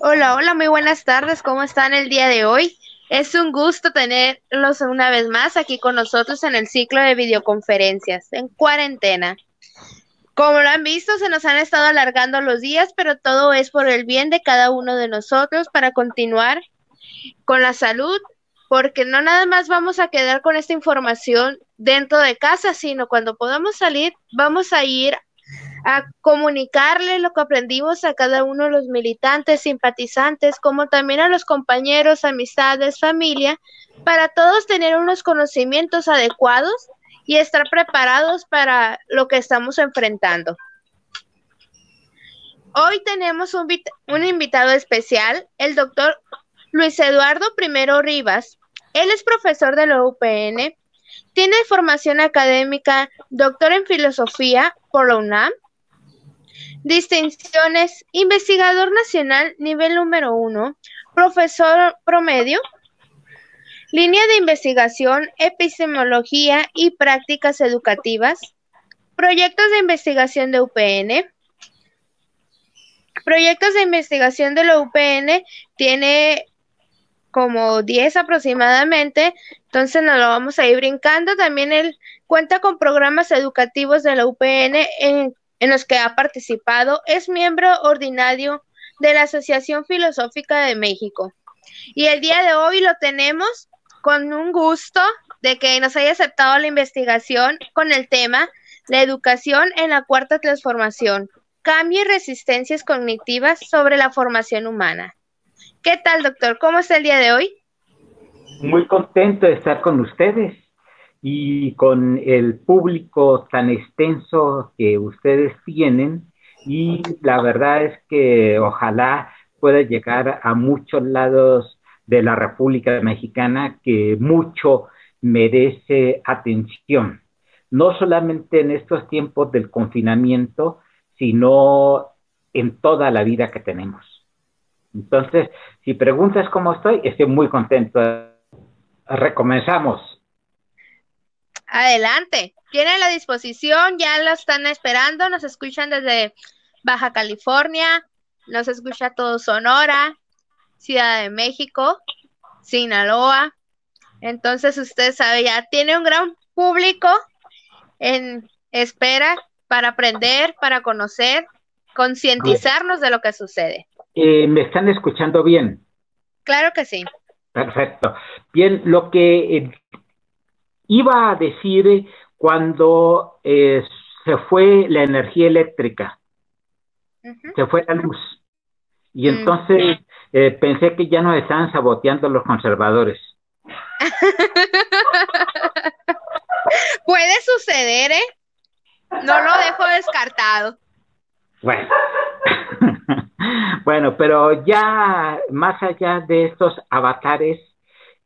Hola, hola, muy buenas tardes. ¿Cómo están el día de hoy? Es un gusto tenerlos una vez más aquí con nosotros en el ciclo de videoconferencias en cuarentena. Como lo han visto, se nos han estado alargando los días, pero todo es por el bien de cada uno de nosotros para continuar con la salud, porque no nada más vamos a quedar con esta información dentro de casa, sino cuando podamos salir, vamos a ir a comunicarle lo que aprendimos a cada uno de los militantes, simpatizantes, como también a los compañeros, amistades, familia, para todos tener unos conocimientos adecuados y estar preparados para lo que estamos enfrentando. Hoy tenemos un invitado especial, el doctor Luis Eduardo Primero Rivas. Él es profesor de la UPN, tiene formación académica, doctor en filosofía por la UNAM, distinciones, investigador nacional nivel número 1, profesor promedio, línea de investigación, epistemología y prácticas educativas, proyectos de investigación de UPN. Proyectos de investigación de la UPN tiene como 10 aproximadamente, entonces nos lo vamos a ir brincando. También él cuenta con programas educativos de la UPN en los que ha participado. Es miembro ordinario de la Asociación Filosófica de México. Y el día de hoy lo tenemos con un gusto de que nos haya aceptado la investigación con el tema la educación en la cuarta transformación, cambio y resistencias cognitivas sobre la formación humana. ¿Qué tal, doctor? ¿Cómo está el día de hoy? Muy contento de estar con ustedes y con el público tan extenso que ustedes tienen, y la verdad es que ojalá pueda llegar a muchos lados de la República Mexicana, que mucho merece atención, no solamente en estos tiempos del confinamiento, sino en toda la vida que tenemos. Entonces, si preguntas cómo estoy muy contento. Recomenzamos. Adelante. Tienen la disposición, ya la están esperando, nos escuchan desde Baja California, nos escucha todo Sonora, Ciudad de México, Sinaloa. Entonces usted sabe, ya tiene un gran público en espera para aprender, para conocer, Bien. concientizarnos de lo que sucede. ¿Me están escuchando bien? Claro que sí. Perfecto. Bien, lo que iba a decir cuando se fue la energía eléctrica, Ujú. se fue la luz, y Mm. entonces pensé que ya nos estaban saboteando los conservadores. Puede suceder, ¿eh? No lo dejo descartado. Bueno, bueno, pero ya más allá de estos avatares,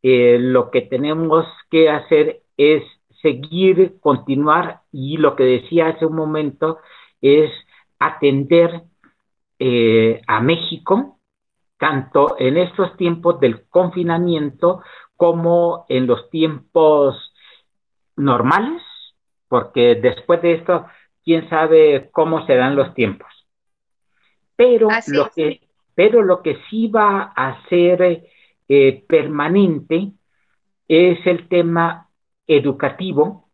lo que tenemos que hacer es seguir, continuar, y lo que decía hace un momento es atender a México, tanto en estos tiempos del confinamiento como en los tiempos normales, porque después de esto, quién sabe cómo serán los tiempos. Pero Así lo es. que, pero lo que sí va a ser permanente es el tema educativo,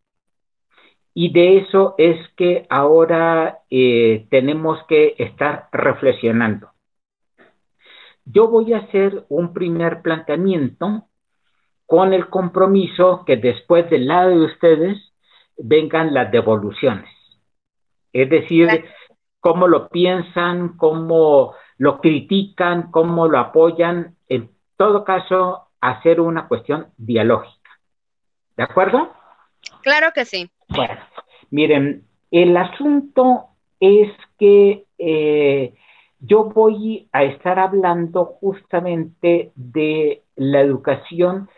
y de eso es que ahora tenemos que estar reflexionando. Yo voy a hacer un primer planteamiento con el compromiso que después del lado de ustedes vengan las devoluciones. Es decir, cómo lo piensan, cómo lo critican, cómo lo apoyan. En todo caso, hacer una cuestión dialógica. ¿De acuerdo? Claro que sí. Bueno, miren, el asunto es que yo voy a estar hablando justamente de la educación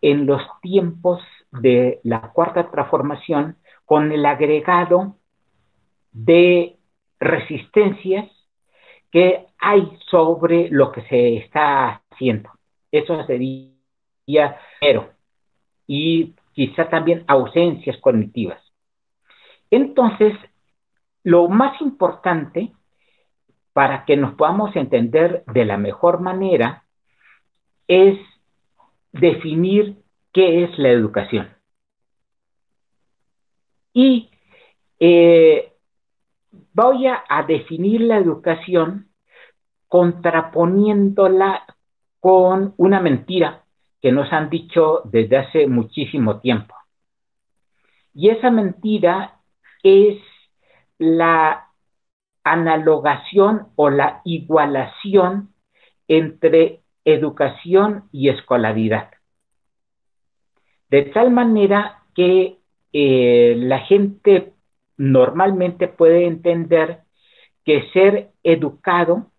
en los tiempos de la cuarta transformación, con el agregado de resistencias que hay sobre lo que se está haciendo. Eso sería primero. Y quizá también ausencias cognitivas. Entonces, lo más importante para que nos podamos entender de la mejor manera, es definir qué es la educación. Y voy a definir la educación contraponiéndola con una mentira que nos han dicho desde hace muchísimo tiempo. Y esa mentira es la analogación o la igualación entre educación y escolaridad. De tal manera que la gente normalmente puede entender que ser educado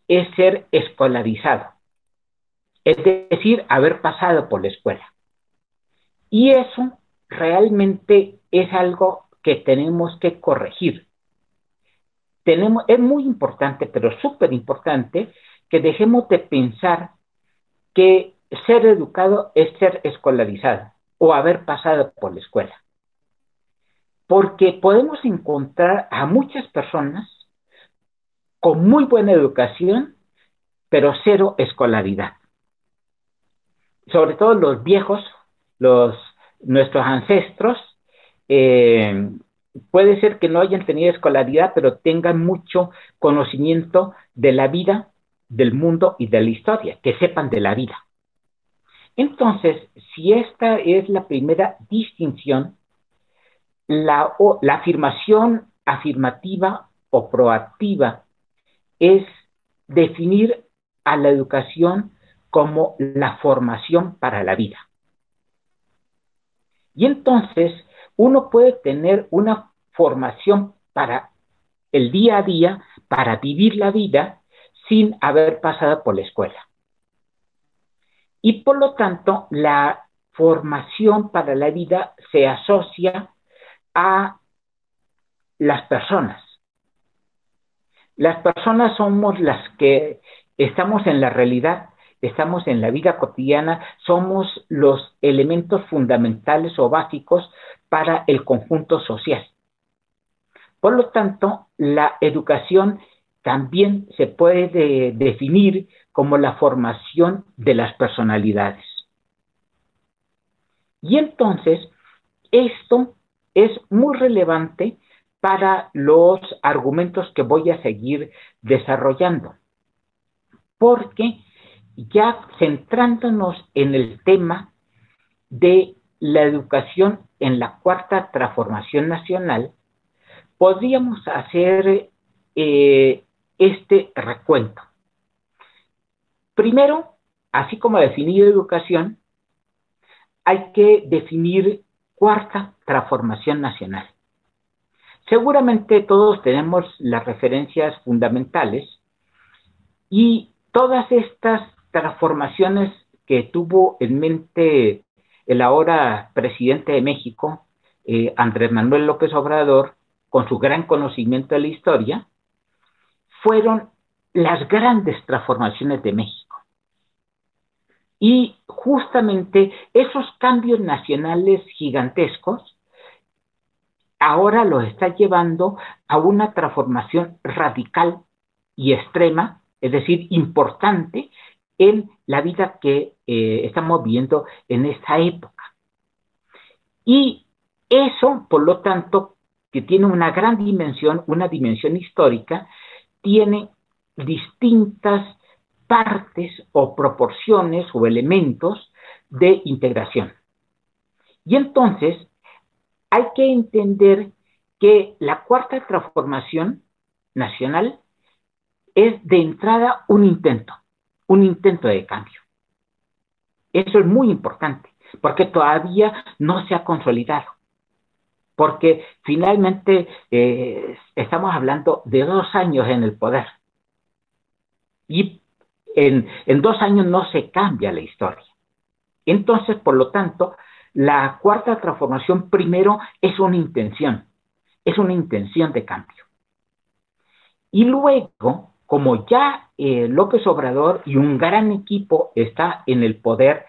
es ser escolarizado, es decir, haber pasado por la escuela. Y eso realmente es algo que tenemos que corregir. Es muy importante, pero súper importante, que dejemos de pensar que ser educado es ser escolarizado o haber pasado por la escuela. Porque podemos encontrar a muchas personas con muy buena educación, pero cero escolaridad. Sobre todo los viejos, nuestros ancestros, puede ser que no hayan tenido escolaridad, pero tengan mucho conocimiento de la vida, del mundo y de la historia, que sepan de la vida. Entonces, si esta es la primera distinción, la afirmación afirmativa o proactiva es definir a la educación como la formación para la vida. Y entonces uno puede tener una formación para el día a día, para vivir la vida, sin haber pasado por la escuela. Y por lo tanto, la formación para la vida se asocia a las personas. Las personas somos las que estamos en la realidad, estamos en la vida cotidiana, somos los elementos fundamentales o básicos para el conjunto social. Por lo tanto, la educación también se puede definir como la formación de las personalidades. Y entonces, esto es muy relevante para los argumentos que voy a seguir desarrollando, porque ya centrándonos en el tema de la educación en la cuarta transformación nacional, podríamos hacer este recuento. Primero, así como definir educación, hay que definir cuarta transformación nacional. Seguramente todos tenemos las referencias fundamentales y todas estas transformaciones que tuvo en mente el ahora presidente de México, Andrés Manuel López Obrador, con su gran conocimiento de la historia, fueron las grandes transformaciones de México. Y justamente esos cambios nacionales gigantescos ahora los está llevando a una transformación radical y extrema, es decir, importante en la vida que estamos viviendo en esta época. Y eso, por lo tanto, que tiene una gran dimensión, una dimensión histórica, tiene distintas partes o proporciones o elementos de integración. Y entonces hay que entender que la cuarta transformación nacional es de entrada un intento de cambio. Eso es muy importante, porque todavía no se ha consolidado. Porque finalmente estamos hablando de 2 años en el poder. Y en 2 años no se cambia la historia. Entonces, por lo tanto, la cuarta transformación primero es una intención de cambio. Y luego, como ya López Obrador y un gran equipo está en el poder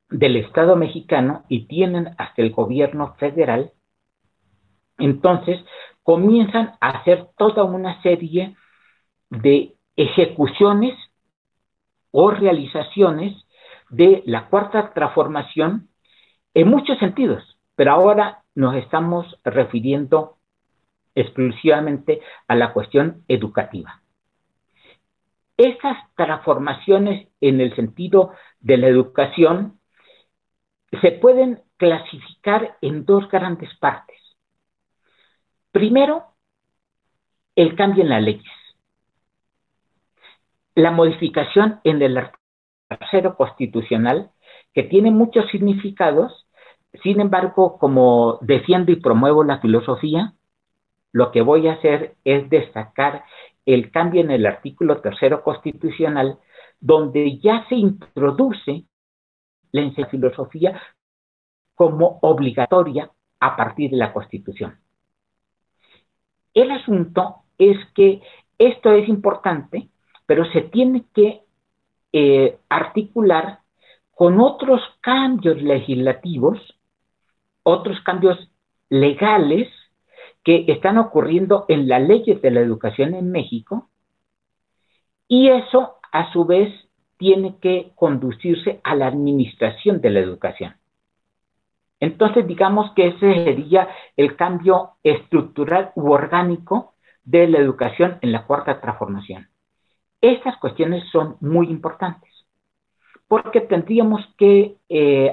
del Estado mexicano y tienen hasta el gobierno federal, entonces comienzan a hacer toda una serie de ejecuciones o realizaciones de la cuarta transformación en muchos sentidos, pero ahora nos estamos refiriendo exclusivamente a la cuestión educativa. Esas transformaciones en el sentido de la educación se pueden clasificar en dos grandes partes. Primero, el cambio en las leyes. La modificación en el artículo tercero constitucional, que tiene muchos significados. Sin embargo, como defiendo y promuevo la filosofía, lo que voy a hacer es destacar el cambio en el artículo tercero constitucional, donde ya se introduce la enseñanza de filosofía como obligatoria a partir de la Constitución. El asunto es que esto es importante, pero se tiene que articular con otros cambios legislativos, otros cambios legales que están ocurriendo en las leyes de la educación en México, y eso a su vez tiene que conducirse a la administración de la educación. Entonces digamos que ese sería el cambio estructural u orgánico de la educación en la cuarta transformación. Estas cuestiones son muy importantes, porque tendríamos que,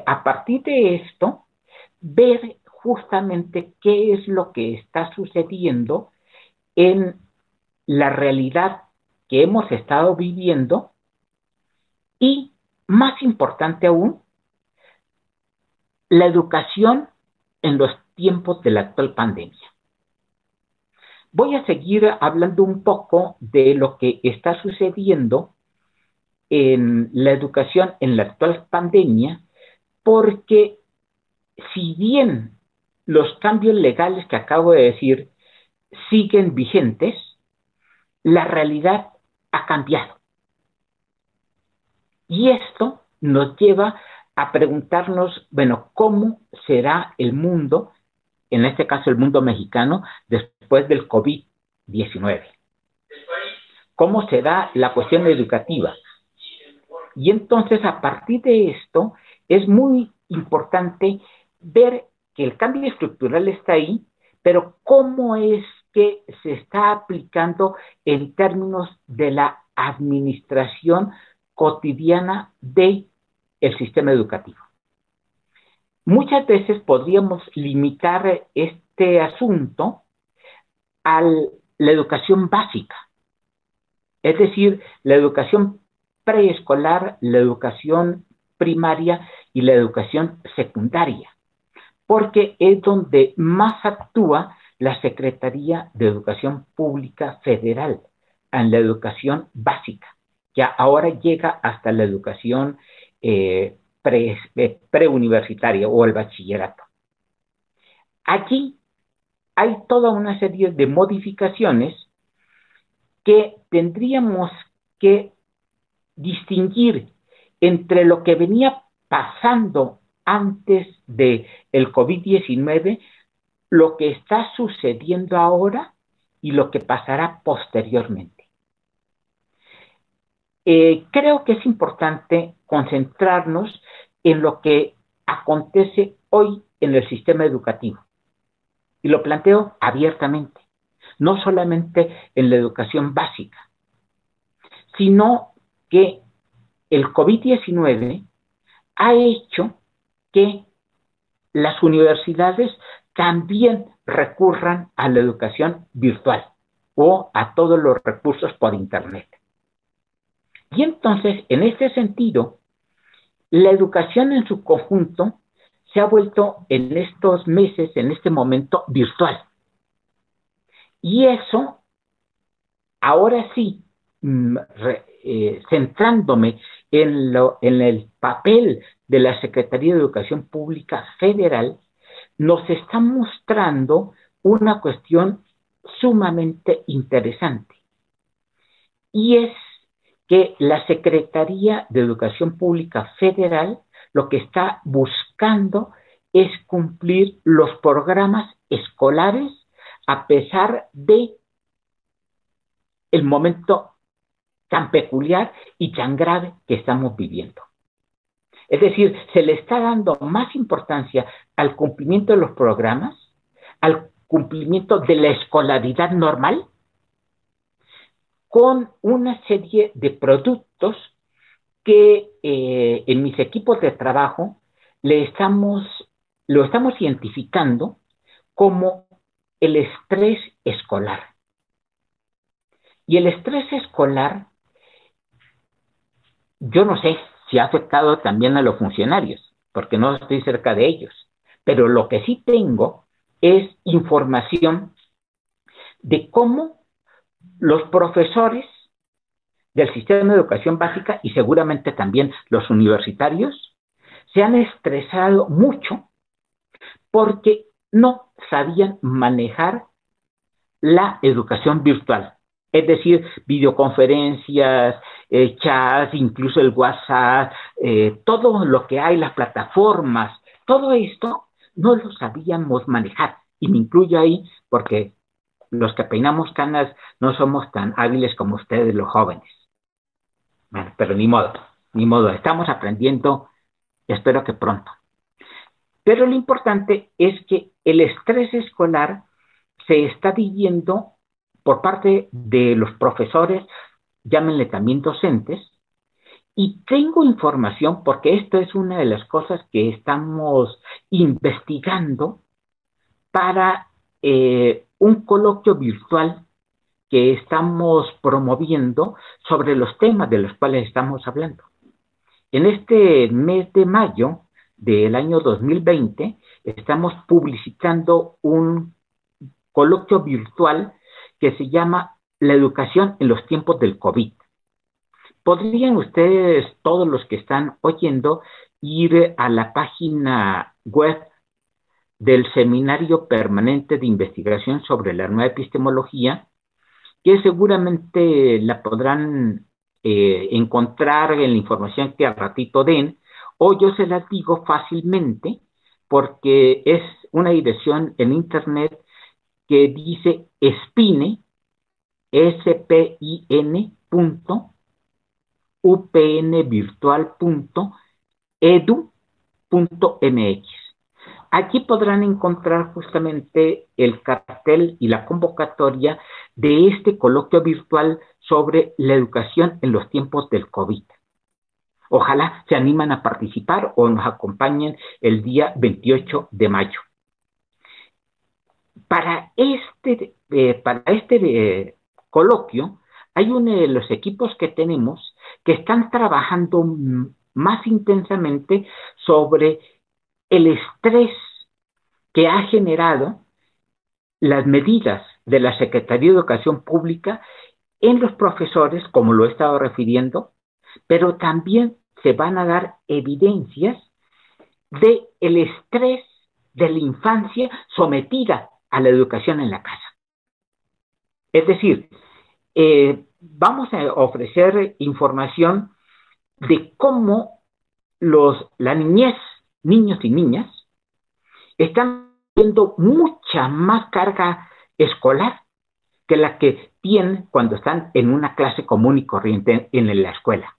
a partir de esto, ver justamente qué es lo que está sucediendo en la realidad que hemos estado viviendo y, más importante aún, la educación en los tiempos de la actual pandemia. Voy a seguir hablando un poco de lo que está sucediendo en la educación en la actual pandemia, porque si bien los cambios legales que acabo de decir siguen vigentes, la realidad ha cambiado. Y esto nos lleva a preguntarnos, bueno, ¿cómo será el mundo, en este caso el mundo mexicano, después del COVID-19? ¿Cómo será la cuestión educativa? Y entonces, a partir de esto, es muy importante ver que el cambio estructural está ahí, pero cómo es que se está aplicando en términos de la administración cotidiana del sistema educativo. Muchas veces podríamos limitar este asunto a la educación básica, es decir, la educación preescolar, la educación primaria y la educación secundaria, porque es donde más actúa la Secretaría de Educación Pública Federal en la educación básica, que ahora llega hasta la educación preuniversitaria o el bachillerato. Aquí hay toda una serie de modificaciones que tendríamos que distinguir entre lo que venía pasando antes del COVID-19, lo que está sucediendo ahora y lo que pasará posteriormente. Creo que es importante concentrarnos en lo que acontece hoy en el sistema educativo. Y lo planteo abiertamente, no solamente en la educación básica, sino que el COVID-19 ha hecho que las universidades también recurran a la educación virtual o a todos los recursos por Internet. Y entonces, en este sentido, la educación en su conjunto se ha vuelto en estos meses, en este momento, virtual. Y eso, ahora sí, centrándome en el papel de la Secretaría de Educación Pública Federal, nos está mostrando una cuestión sumamente interesante. Y es que la Secretaría de Educación Pública Federal lo que está buscando es cumplir los programas escolares a pesar de el momento tan peculiar y tan grave que estamos viviendo. Es decir, se le está dando más importancia al cumplimiento de los programas, al cumplimiento de la escolaridad normal, con una serie de productos que en mis equipos de trabajo lo estamos identificando como el estrés escolar. Y el estrés escolar, yo no sé si ha afectado también a los funcionarios, porque no estoy cerca de ellos, pero lo que sí tengo es información de cómo los profesores del sistema de educación básica y seguramente también los universitarios se han estresado mucho porque no sabían manejar la educación virtual. Es decir, videoconferencias, chats, incluso el WhatsApp, todo lo que hay, las plataformas, todo esto no lo sabíamos manejar. Y me incluyo ahí porque los que peinamos canas no somos tan hábiles como ustedes los jóvenes. Bueno, pero ni modo, estamos aprendiendo, espero que pronto. Pero lo importante es que el estrés escolar se está viviendo por parte de los profesores, llámenle también docentes, y tengo información porque esto es una de las cosas que estamos investigando para un coloquio virtual que estamos promoviendo sobre los temas de los cuales estamos hablando. En este mes de mayo del año 2020 estamos publicitando un coloquio virtual que se llama La educación en los tiempos del COVID. ¿Podrían ustedes, todos los que están oyendo, ir a la página web del Seminario Permanente de Investigación sobre la Nueva Epistemología, que seguramente la podrán encontrar en la información que al ratito den, o yo se las digo fácilmente, porque es una dirección en internet que dice spine, spin.upnvirtual.edu.mx. Aquí podrán encontrar justamente el cartel y la convocatoria de este coloquio virtual sobre la educación en los tiempos del COVID. Ojalá se animan a participar o nos acompañen el día 28 de mayo. Para este coloquio, hay uno de los equipos que tenemos que están trabajando más intensamente sobre el estrés que ha generado las medidas de la Secretaría de Educación Pública en los profesores, como lo he estado refiriendo, pero también se van a dar evidencias del estrés de la infancia sometida a la educación en la casa. Es decir, vamos a ofrecer información de cómo la niñez, niños y niñas, están teniendo mucha más carga escolar que la que tienen cuando están en una clase común y corriente en la escuela.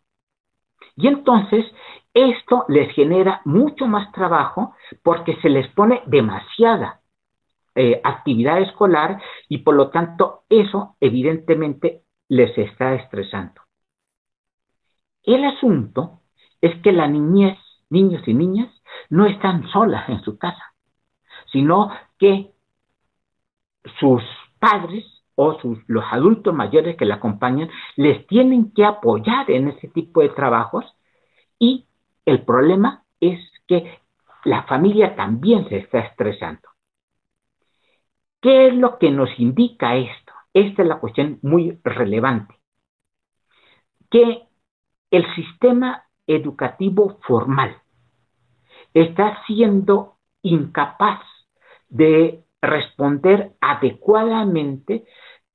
Y entonces, esto les genera mucho más trabajo porque se les pone demasiada actividad escolar y por lo tanto eso evidentemente les está estresando. El asunto es que la niñez, niños y niñas, no están solas en su casa, sino que sus padres o los adultos mayores que la acompañan les tienen que apoyar en ese tipo de trabajos y el problema es que la familia también se está estresando. ¿Qué es lo que nos indica esto? Esta es la cuestión muy relevante. Que el sistema educativo formal está siendo incapaz de responder adecuadamente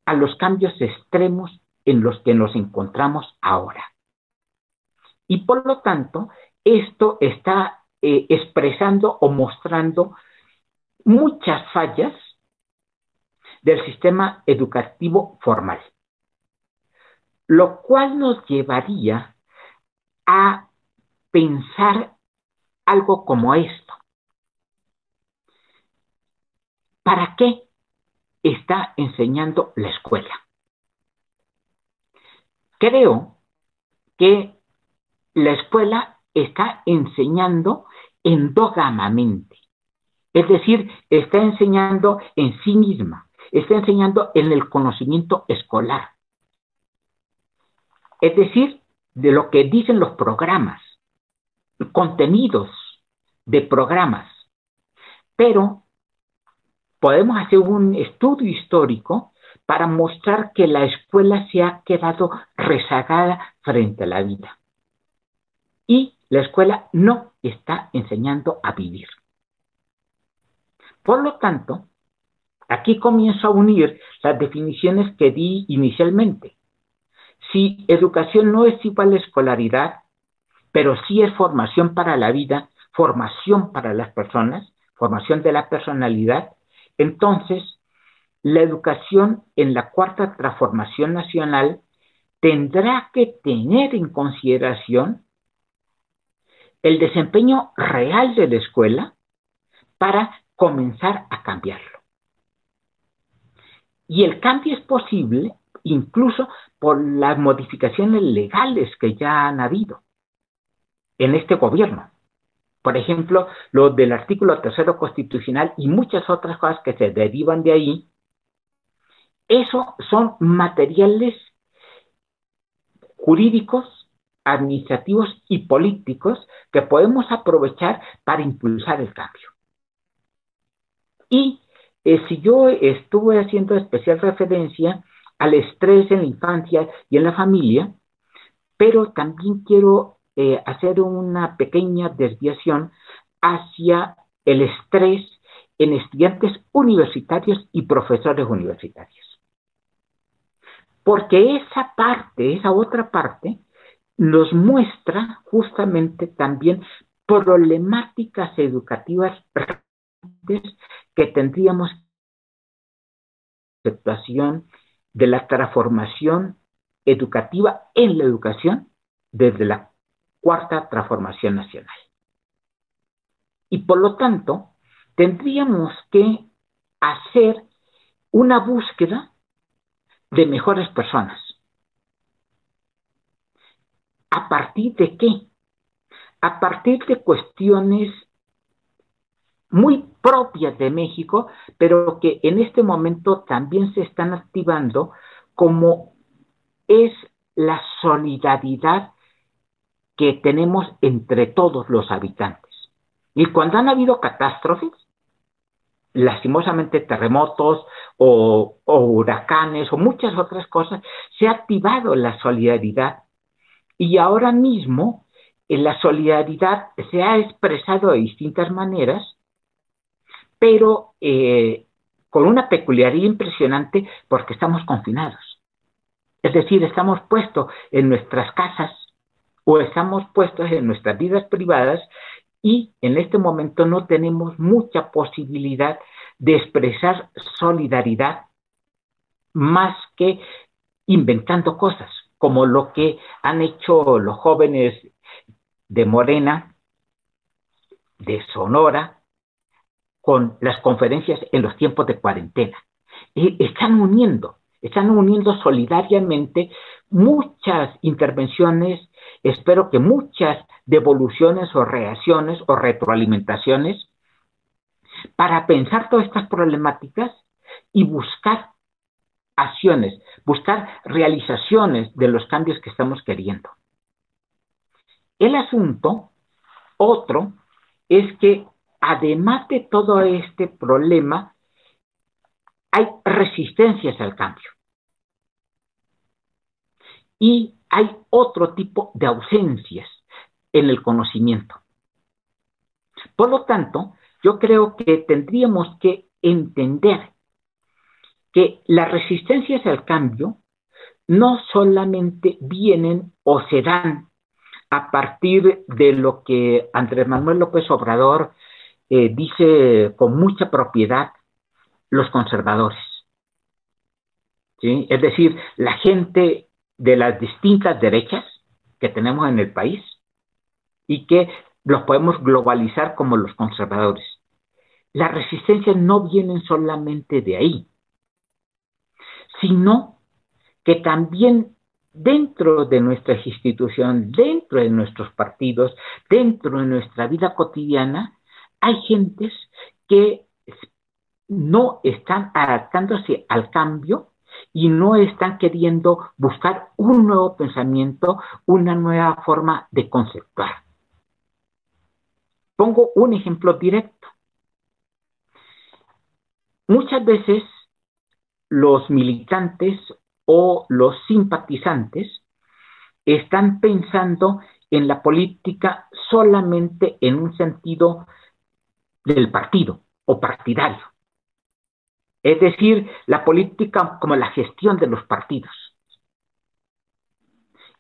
a los cambios extremos en los que nos encontramos ahora. Y por lo tanto, esto está expresando o mostrando muchas fallas del sistema educativo formal. lo cual nos llevaría a pensar algo como esto. ¿Para qué está enseñando la escuela? Creo que la escuela está enseñando endógamamente, es decir, está enseñando en sí misma, está enseñando en el conocimiento escolar, es decir, de lo que dicen los programas, contenidos de programas, pero podemos hacer un estudio histórico para mostrar que la escuela se ha quedado rezagada frente a la vida. Y la escuela no está enseñando a vivir. Por lo tanto, aquí comienzo a unir las definiciones que di inicialmente. Si educación no es igual a escolaridad, pero sí es formación para la vida, formación para las personas, formación de la personalidad, entonces la educación en la cuarta transformación nacional tendrá que tener en consideración el desempeño real de la escuela para comenzar a cambiarlo. Y el cambio es posible incluso por las modificaciones legales que ya han habido en este gobierno. Por ejemplo, lo del artículo 3º constitucional y muchas otras cosas que se derivan de ahí, eso son materiales jurídicos, administrativos y políticos que podemos aprovechar para impulsar el cambio. Y si yo estuve haciendo especial referencia al estrés en la infancia y en la familia, pero también quiero hacer una pequeña desviación hacia el estrés en estudiantes universitarios y profesores universitarios. Porque esa parte, esa otra parte, nos muestra justamente también problemáticas educativas que tendríamos situación de la transformación educativa en la educación desde la cuarta transformación nacional. Y por lo tanto, tendríamos que hacer una búsqueda de mejores personas. ¿A partir de qué? A partir de cuestiones muy propias de México, pero que en este momento también se están activando, como es la solidaridad que tenemos entre todos los habitantes. Y cuando han habido catástrofes, lastimosamente terremotos o huracanes o muchas otras cosas, se ha activado la solidaridad. Y ahora mismo la solidaridad se ha expresado de distintas maneras, pero con una peculiaridad impresionante porque estamos confinados. Es decir, estamos puestos en nuestras casas o estamos puestos en nuestras vidas privadas y en este momento no tenemos mucha posibilidad de expresar solidaridad más que inventando cosas, como lo que han hecho los jóvenes de Morena, de Sonora, con las conferencias en los tiempos de cuarentena. Están uniendo solidariamente muchas intervenciones, espero que muchas devoluciones o reacciones o retroalimentaciones para pensar todas estas problemáticas y buscar acciones, buscar realizaciones de los cambios que estamos queriendo. El asunto, otro, es que además de todo este problema, hay resistencias al cambio. Y hay otro tipo de ausencias en el conocimiento. Por lo tanto, yo creo que tendríamos que entender que las resistencias al cambio no solamente vienen o se dan a partir de lo que Andrés Manuel López Obrador dice con mucha propiedad, los conservadores. ¿Sí? Es decir, la gente de las distintas derechas que tenemos en el país y que los podemos globalizar como los conservadores. Las resistencias no vienen solamente de ahí, sino que también dentro de nuestras instituciones, dentro de nuestros partidos, dentro de nuestra vida cotidiana, hay gentes que no están adaptándose al cambio y no están queriendo buscar un nuevo pensamiento, una nueva forma de conceptuar. Pongo un ejemplo directo. Muchas veces los militantes o los simpatizantes están pensando en la política solamente en un sentido del partido o partidario. Es decir, la política como la gestión de los partidos.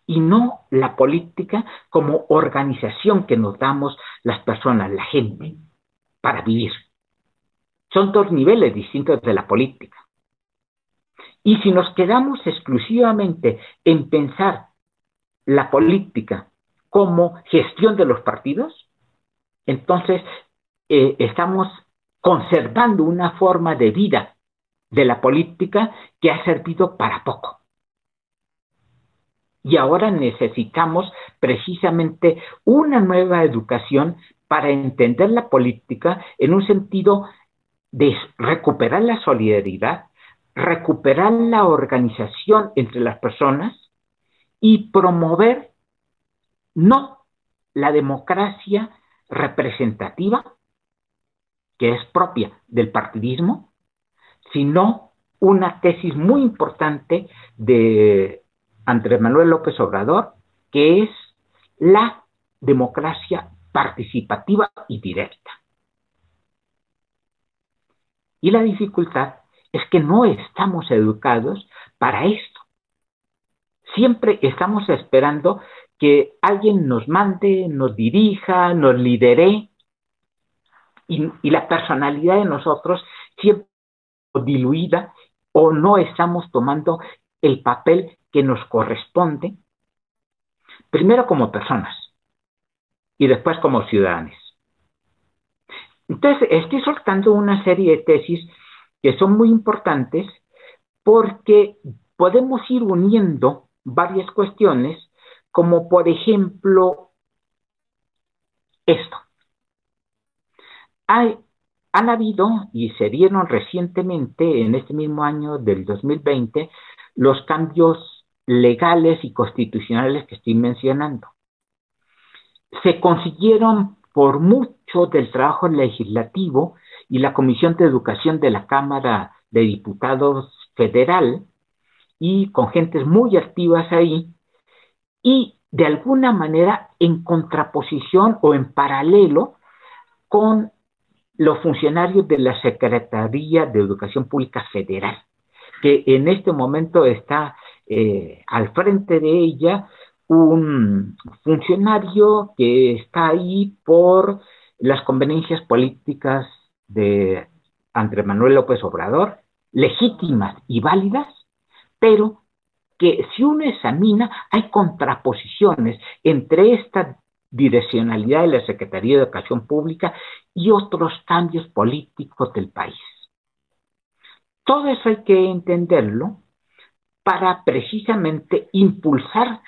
Y no la política como organización que nos damos las personas, la gente, para vivir. Son dos niveles distintos de la política. Y si nos quedamos exclusivamente en pensar la política como gestión de los partidos, entonces estamos conservando una forma de vida de la política que ha servido para poco. Y ahora necesitamos precisamente una nueva educación para entender la política en un sentido de recuperar la solidaridad, recuperar la organización entre las personas y promover no la democracia representativa, que es propia del partidismo, sino una tesis muy importante de Andrés Manuel López Obrador, que es la democracia participativa y directa. Y la dificultad es que no estamos educados para esto. Siempre estamos esperando que alguien nos mande, nos dirija, nos lidere, y la personalidad de nosotros siempre diluida o no estamos tomando el papel que nos corresponde, primero como personas y después como ciudadanos. Entonces, estoy soltando una serie de tesis que son muy importantes porque podemos ir uniendo varias cuestiones, como por ejemplo esto. Han habido y se dieron recientemente, en este mismo año del 2020, los cambios legales y constitucionales que estoy mencionando. Se consiguieron por mucho del trabajo legislativo y la Comisión de Educación de la Cámara de Diputados Federal, y con gentes muy activas ahí, y de alguna manera en contraposición o en paralelo con los funcionarios de la Secretaría de Educación Pública Federal, que en este momento está al frente de ella un funcionario que está ahí por las conveniencias políticas de Andrés Manuel López Obrador, legítimas y válidas, pero que si uno examina hay contraposiciones entre esta direccionalidad de la Secretaría de Educación Pública y otros cambios políticos del país. Todo eso hay que entenderlo para precisamente impulsar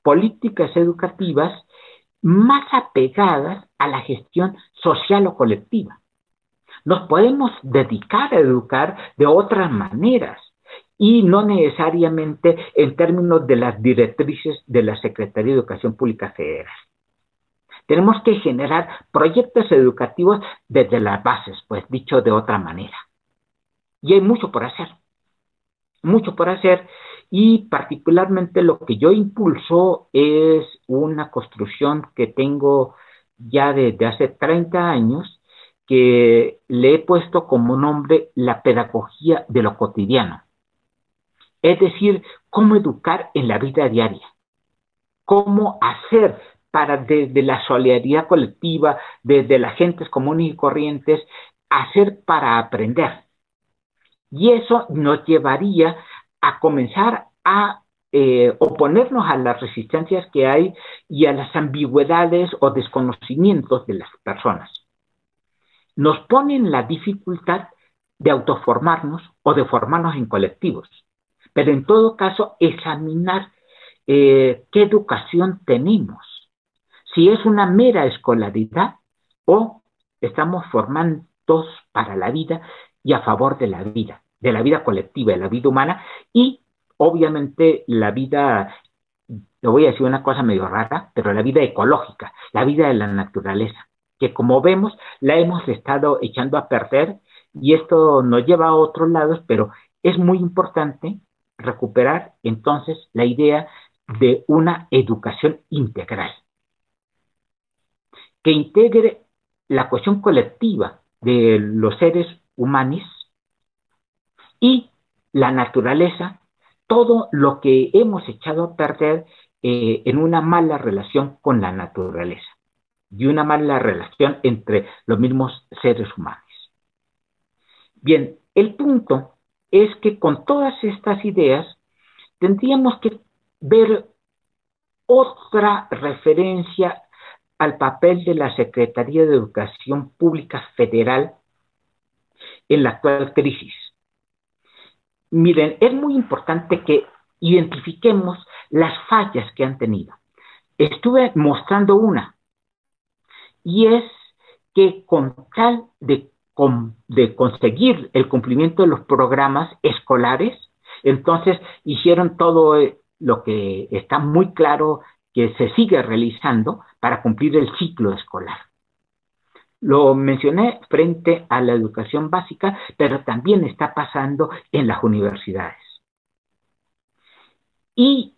políticas educativas más apegadas a la gestión social o colectiva. Nos podemos dedicar a educar de otras maneras y no necesariamente en términos de las directrices de la Secretaría de Educación Pública Federal. Tenemos que generar proyectos educativos desde las bases, pues dicho de otra manera. Y hay mucho por hacer, y particularmente lo que yo impulso es una construcción que tengo ya desde hace 30 años, que le he puesto como nombre la pedagogía de lo cotidiano. Es decir, cómo educar en la vida diaria, cómo hacer para desde la solidaridad colectiva, desde las gentes comunes y corrientes, hacer para aprender. Y eso nos llevaría a comenzar a oponernos a las resistencias que hay y a las ambigüedades o desconocimientos de las personas. Nos ponen la dificultad de autoformarnos o de formarnos en colectivos, pero en todo caso examinar qué educación tenemos, si es una mera escolaridad o estamos formando para la vida y a favor de la vida colectiva, de la vida humana y obviamente la vida, le voy a decir una cosa medio rara, pero la vida ecológica, la vida de la naturaleza, que como vemos la hemos estado echando a perder y esto nos lleva a otros lados, pero es muy importante recuperar entonces la idea de una educación integral, que integre la cuestión colectiva de los seres humanos y la naturaleza, todo lo que hemos echado a perder en una mala relación con la naturaleza y una mala relación entre los mismos seres humanos. Bien, el punto es que con todas estas ideas tendríamos que ver otra referencia al papel de la Secretaría de Educación Pública Federal en la actual crisis. Miren, es muy importante que identifiquemos las fallas que han tenido. Estuve mostrando una, y es que con tal de conseguir el cumplimiento de los programas escolares, entonces hicieron todo lo que está muy claro que se sigue realizando para cumplir el ciclo escolar. Lo mencioné frente a la educación básica, pero también está pasando en las universidades. Y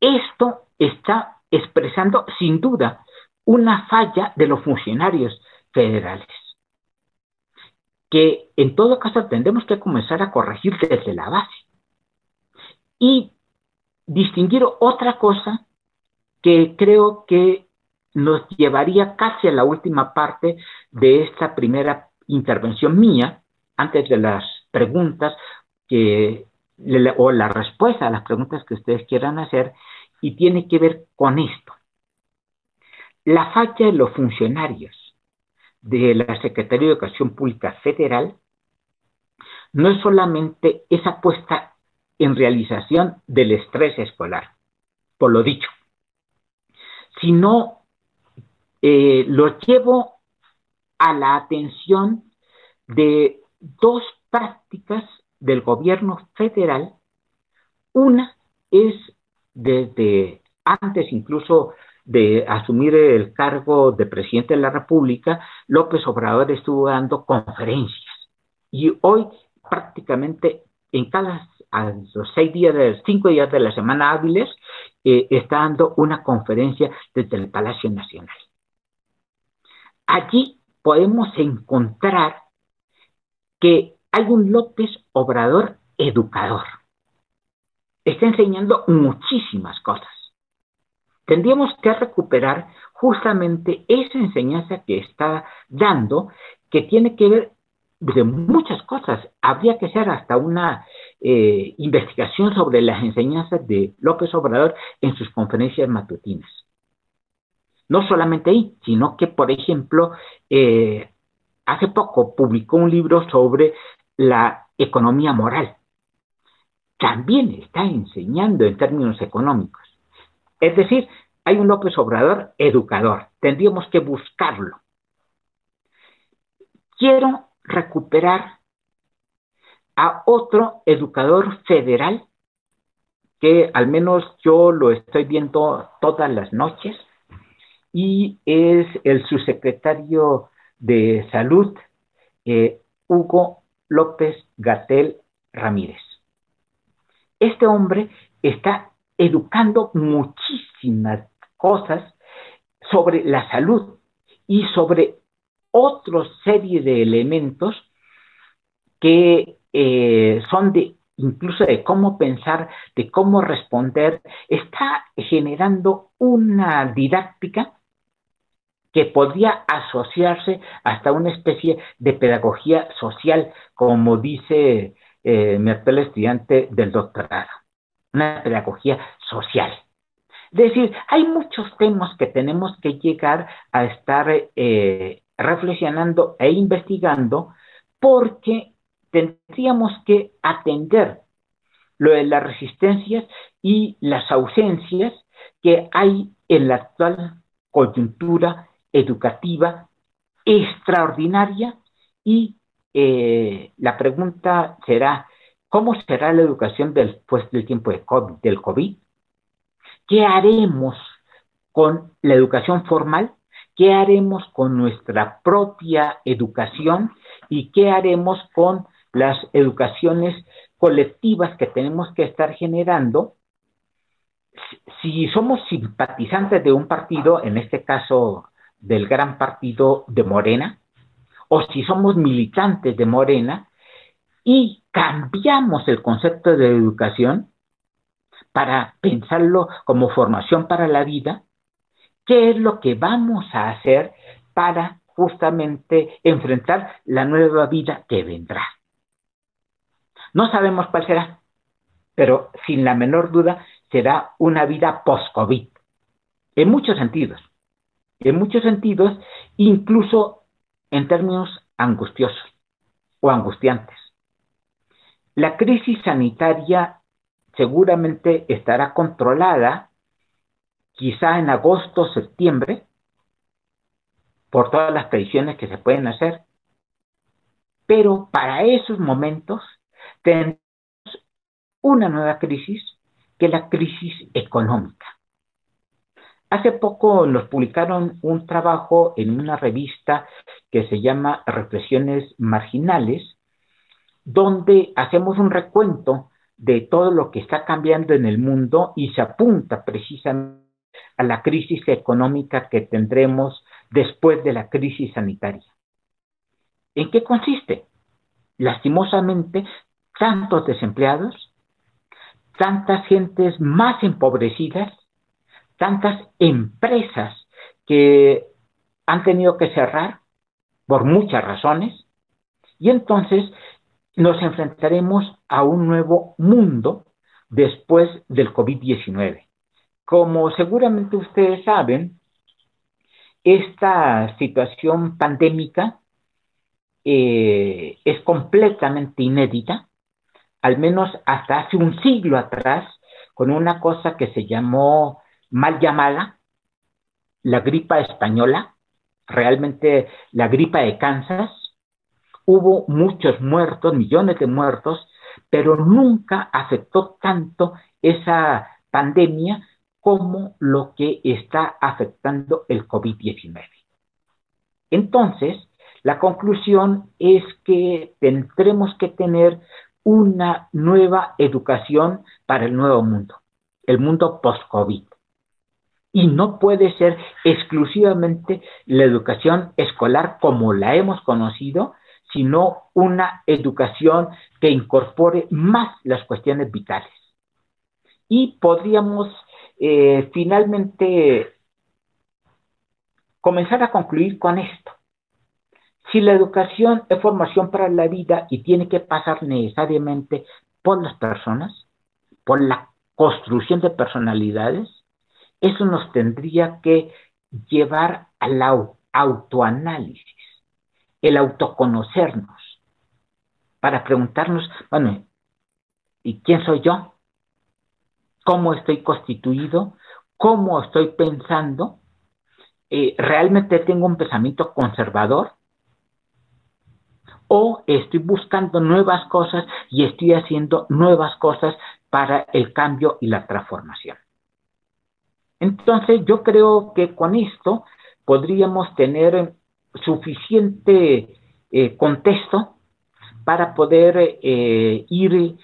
esto está expresando, sin duda, una falla de los funcionarios federales, que en todo caso tendremos que comenzar a corregir desde la base. Y distinguir otra cosa que creo que nos llevaría casi a la última parte de esta primera intervención mía, antes de las preguntas o la respuesta a las preguntas que ustedes quieran hacer, y tiene que ver con esto. La falla de los funcionarios de la Secretaría de Educación Pública Federal no es solamente esa puesta en realización del estrés escolar, por lo dicho, sino lo llevo a la atención de dos prácticas del gobierno federal. Una es desde antes incluso de asumir el cargo de presidente de la República, López Obrador estuvo dando conferencias y hoy prácticamente en a los 5 días de la semana hábiles está dando una conferencia desde el Palacio Nacional. Allí podemos encontrar que hay un López Obrador educador. Está enseñando muchísimas cosas. Tendríamos que recuperar justamente esa enseñanza que está dando, que tiene que ver de muchas cosas. Habría que hacer hasta una investigación sobre las enseñanzas de López Obrador en sus conferencias matutinas. No solamente ahí, sino que, por ejemplo, hace poco publicó un libro sobre la economía moral. También está enseñando en términos económicos. Es decir, hay un López Obrador educador. Tendríamos que buscarlo. Quiero recuperar a otro educador federal que al menos yo lo estoy viendo todas las noches, y es el subsecretario de Salud, Hugo López-Gatell Ramírez. Este hombre está educando muchísimas cosas sobre la salud y sobre otra serie de elementos que son incluso de cómo pensar, de cómo responder. Está generando una didáctica que podría asociarse hasta una especie de pedagogía social, como dice mi actual estudiante del doctorado. una pedagogía social. Es decir, hay muchos temas que tenemos que llegar a estar reflexionando e investigando porque tendríamos que atender lo de las resistencias y las ausencias que hay en la actual coyuntura educativa extraordinaria y la pregunta será, ¿cómo será la educación después del tiempo del COVID? ¿Qué haremos con la educación formal? ¿Qué haremos con nuestra propia educación? ¿Y qué haremos con las educaciones colectivas que tenemos que estar generando? Si somos simpatizantes de un partido, en este caso del gran partido de Morena, o si somos militantes de Morena, y cambiamos el concepto de educación para pensarlo como formación para la vida, ¿qué es lo que vamos a hacer para justamente enfrentar la nueva vida que vendrá? No sabemos cuál será, pero sin la menor duda será una vida post-COVID, en muchos sentidos, incluso en términos angustiosos o angustiantes. La crisis sanitaria seguramente estará controlada quizá en agosto o septiembre por todas las predicciones que se pueden hacer, pero para esos momentos tenemos una nueva crisis que es la crisis económica. Hace poco nos publicaron un trabajo en una revista que se llama Reflexiones Marginales, donde hacemos un recuento de todo lo que está cambiando en el mundo y se apunta precisamente a la crisis económica que tendremos después de la crisis sanitaria. ¿En qué consiste? Lastimosamente, tantos desempleados, tantas gentes más empobrecidas, tantas empresas que han tenido que cerrar por muchas razones, y entonces nos enfrentaremos a un nuevo mundo después del COVID-19. Como seguramente ustedes saben, esta situación pandémica es completamente inédita, al menos hasta hace un siglo atrás, con una cosa que se llamó mal llamada la gripa española, realmente la gripa de Kansas. Hubo muchos muertos, millones de muertos, pero nunca afectó tanto esa pandemia como lo que está afectando el COVID-19. Entonces, la conclusión es que tendremos que tener una nueva educación para el mundo post-COVID. Y no puede ser exclusivamente la educación escolar como la hemos conocido, sino una educación que incorpore más las cuestiones vitales. Y podríamos finalmente comenzar a concluir con esto. Si la educación es formación para la vida y tiene que pasar necesariamente por las personas, por la construcción de personalidades, eso nos tendría que llevar al autoanálisis, el autoconocernos, para preguntarnos, bueno, ¿y quién soy yo? ¿Cómo estoy constituido? ¿Cómo estoy pensando? ¿Realmente tengo un pensamiento conservador? ¿O estoy buscando nuevas cosas y estoy haciendo nuevas cosas para el cambio y la transformación? Entonces, yo creo que con esto podríamos tener suficiente contexto para poder ir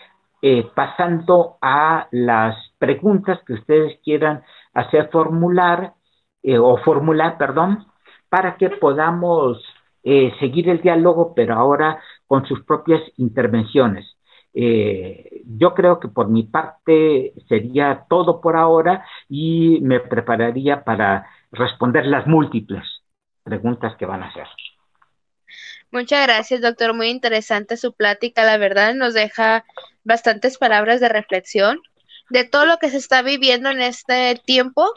pasando a las preguntas que ustedes quieran hacer formular, perdón, para que podamos seguir el diálogo, pero ahora con sus propias intervenciones. Yo creo que por mi parte sería todo por ahora y me prepararía para responder las múltiples preguntas que van a hacer. Muchas gracias, doctor. Muy interesante su plática. La verdad nos deja bastantes palabras de reflexión. de todo lo que se está viviendo en este tiempo.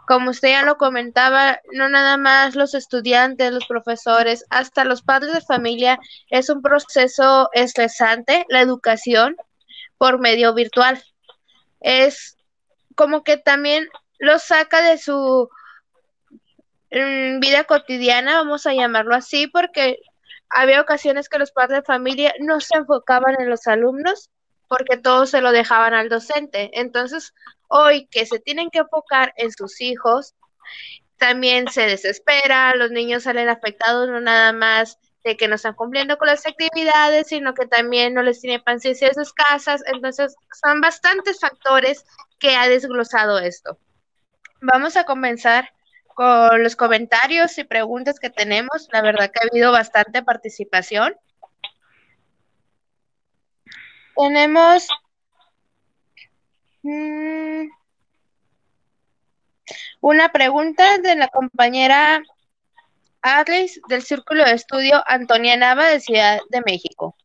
Como usted ya lo comentaba, no nada más los estudiantes, los profesores, hasta los padres de familia, es un proceso estresante, la educación por medio virtual. Es como que también los saca de su vida cotidiana, vamos a llamarlo así, porque había ocasiones que los padres de familia no se enfocaban en los alumnos porque todo se lo dejaban al docente. Entonces, hoy que se tienen que enfocar en sus hijos, también se desespera, los niños salen afectados no nada más de que no están cumpliendo con las actividades, sino que también no les tiene paciencia en sus casas. Entonces, son bastantes factores que ha desglosado esto. Vamos a comenzar con los comentarios y preguntas que tenemos. La verdad que ha habido bastante participación. Tenemos una pregunta de la compañera Arlis del Círculo de Estudio Antonia Nava de Ciudad de México.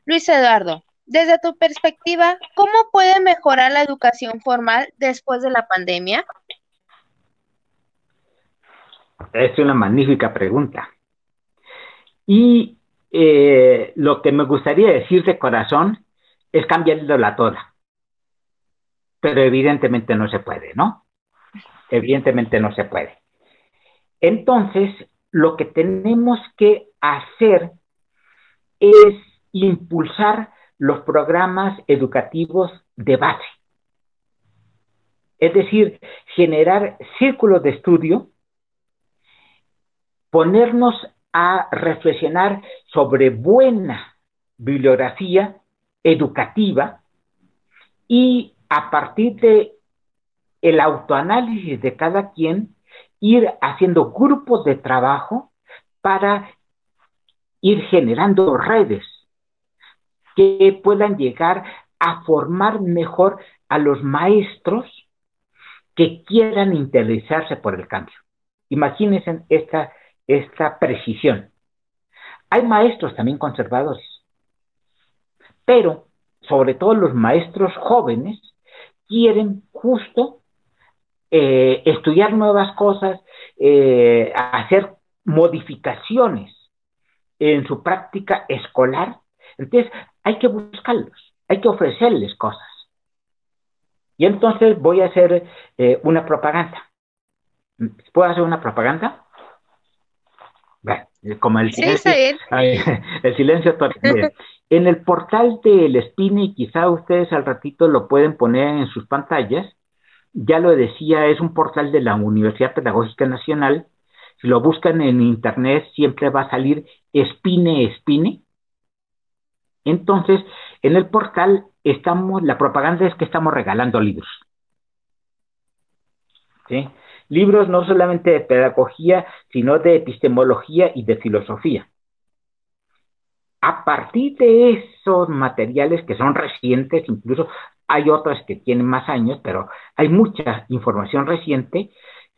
Luis Eduardo, desde tu perspectiva, ¿cómo puede mejorar la educación formal después de la pandemia? Es una magnífica pregunta. Y lo que me gustaría decir de corazón es cambiarle la toda. Pero evidentemente no se puede, ¿no? Evidentemente no se puede. Entonces, lo que tenemos que hacer es impulsar los programas educativos de base. Es decir, generar círculos de estudio, ponernos a reflexionar sobre buena bibliografía educativa y a partir de el autoanálisis de cada quien, ir haciendo grupos de trabajo para ir generando redes que puedan llegar a formar mejor a los maestros que quieran interesarse por el cambio. Imagínense esta precisión. Hay maestros también conservadores, pero sobre todo los maestros jóvenes quieren justo estudiar nuevas cosas, hacer modificaciones en su práctica escolar. Entonces hay que buscarlos, hay que ofrecerles cosas. Y entonces voy a hacer una propaganda. ¿Puedo hacer una propaganda? Bueno, como el silencio, Sí, el silencio. Miren, en el portal del SPINE, y quizá ustedes al ratito lo pueden poner en sus pantallas, ya lo decía, es un portal de la Universidad Pedagógica Nacional. Si lo buscan en internet, siempre va a salir SPINE. Entonces, en el portal la propaganda es que estamos regalando libros. ¿Sí? Libros no solamente de pedagogía, sino de epistemología y de filosofía. A partir de esos materiales que son recientes, incluso hay otras que tienen más años, pero hay mucha información reciente,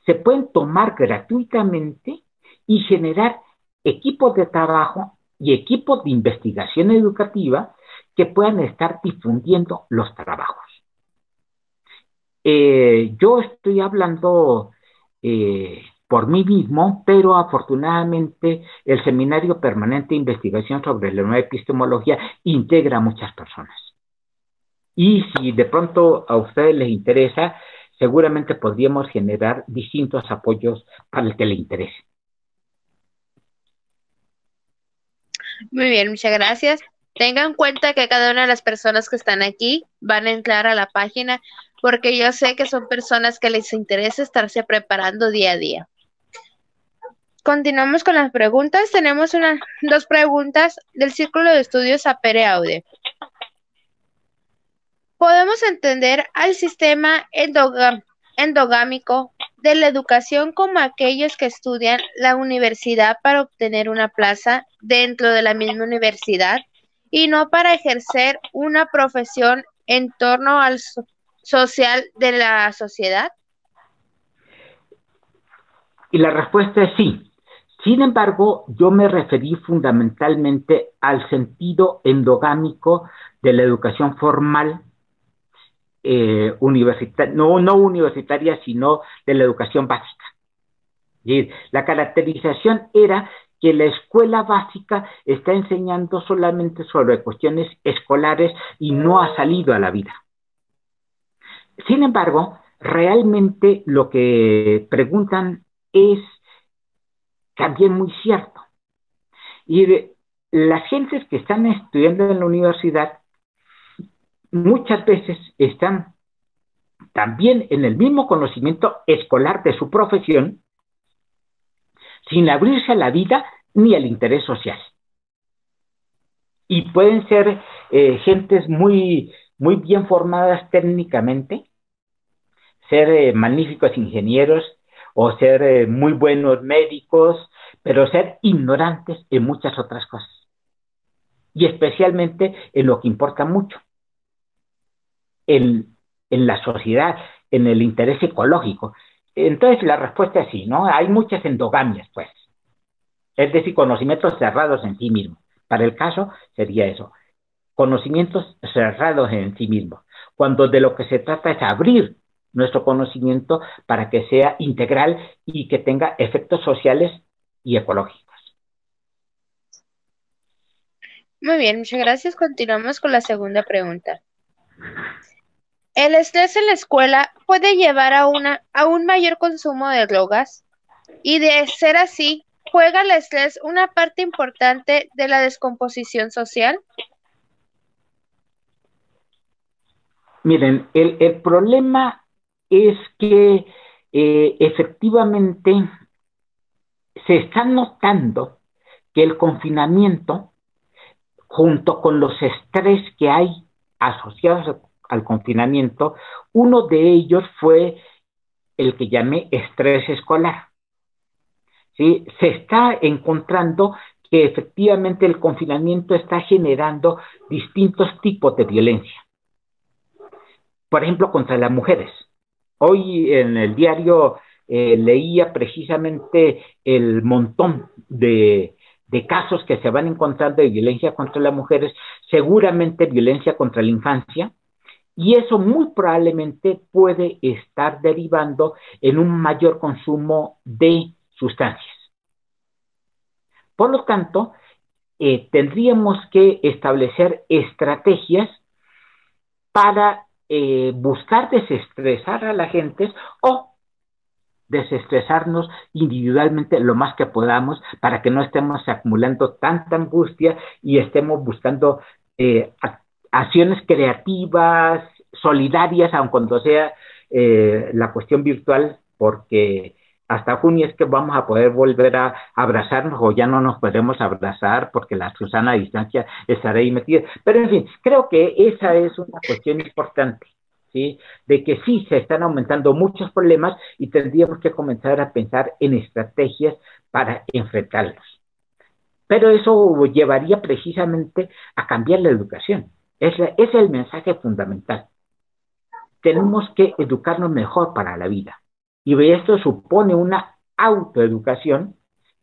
se pueden tomar gratuitamente y generar equipos de trabajo y equipos de investigación educativa que puedan estar difundiendo los trabajos. Yo estoy hablando por mí mismo, pero afortunadamente el Seminario Permanente de Investigación sobre la Nueva Epistemología integra a muchas personas. Y si de pronto a ustedes les interesa, seguramente podríamos generar distintos apoyos para el que le interese. muy bien, muchas gracias. Tengan en cuenta que cada una de las personas que están aquí van a entrar a la página porque yo sé que son personas que les interesa estarse preparando día a día. Continuamos con las preguntas. Tenemos dos preguntas del Círculo de Estudios Apere Aude. Podemos entender al sistema endogámico de la educación como aquellos que estudian la universidad para obtener una plaza dentro de la misma universidad y no para ejercer una profesión en torno al social de la sociedad. Y la respuesta es sí. Sin embargo, yo me referí fundamentalmente al sentido endogámico de la educación formal no universitaria, sino de la educación básica. Y la caracterización era que la escuela básica está enseñando solamente sobre cuestiones escolares y no ha salido a la vida. Sin embargo, realmente lo que preguntan es también muy cierto. Y las gentes que están estudiando en la universidad muchas veces están también en el mismo conocimiento escolar de su profesión, sin abrirse a la vida ni al interés social. Y pueden ser gentes muy bien formadas técnicamente, ser magníficos ingenieros o ser muy buenos médicos, pero ser ignorantes en muchas otras cosas. Y especialmente en lo que importa mucho, en la sociedad, en el interés ecológico. Entonces la respuesta es sí, ¿no? Hay muchas endogamias, pues. Es decir, conocimientos cerrados en sí mismos. Para el caso sería eso, conocimientos cerrados en sí mismos, cuando de lo que se trata es abrir nuestro conocimiento para que sea integral y que tenga efectos sociales y ecológicos. Muy bien, muchas gracias. Continuamos con la segunda pregunta. ¿El estrés en la escuela puede llevar a un mayor consumo de drogas? Y de ser así, ¿juega el estrés una parte importante de la descomposición social? Miren, el problema es que efectivamente se está notando que el confinamiento, junto con los estrés que hay asociados al confinamiento, uno de ellos fue el que llamé estrés escolar. ¿Sí? Se está encontrando que efectivamente el confinamiento está generando distintos tipos de violencia. Por ejemplo, contra las mujeres. Hoy en el diario leía precisamente el montón de casos que se van encontrando de violencia contra las mujeres, seguramente violencia contra la infancia, y eso muy probablemente puede estar derivando en un mayor consumo de sustancias. Por lo tanto, tendríamos que establecer estrategias para buscar desestresar a la gente o desestresarnos individualmente lo más que podamos para que no estemos acumulando tanta angustia y estemos buscando acciones creativas, solidarias, aun cuando sea la cuestión virtual, porque hasta junio es que vamos a poder volver a abrazarnos o ya no nos podemos abrazar porque la Susana a distancia estará ahí metida. Pero en fin, creo que esa es una cuestión importante. ¿Sí? De que sí se están aumentando muchos problemas y tendríamos que comenzar a pensar en estrategias para enfrentarlos. Pero eso llevaría precisamente a cambiar la educación. Es el mensaje fundamental. Tenemos que educarnos mejor para la vida. Y esto supone una autoeducación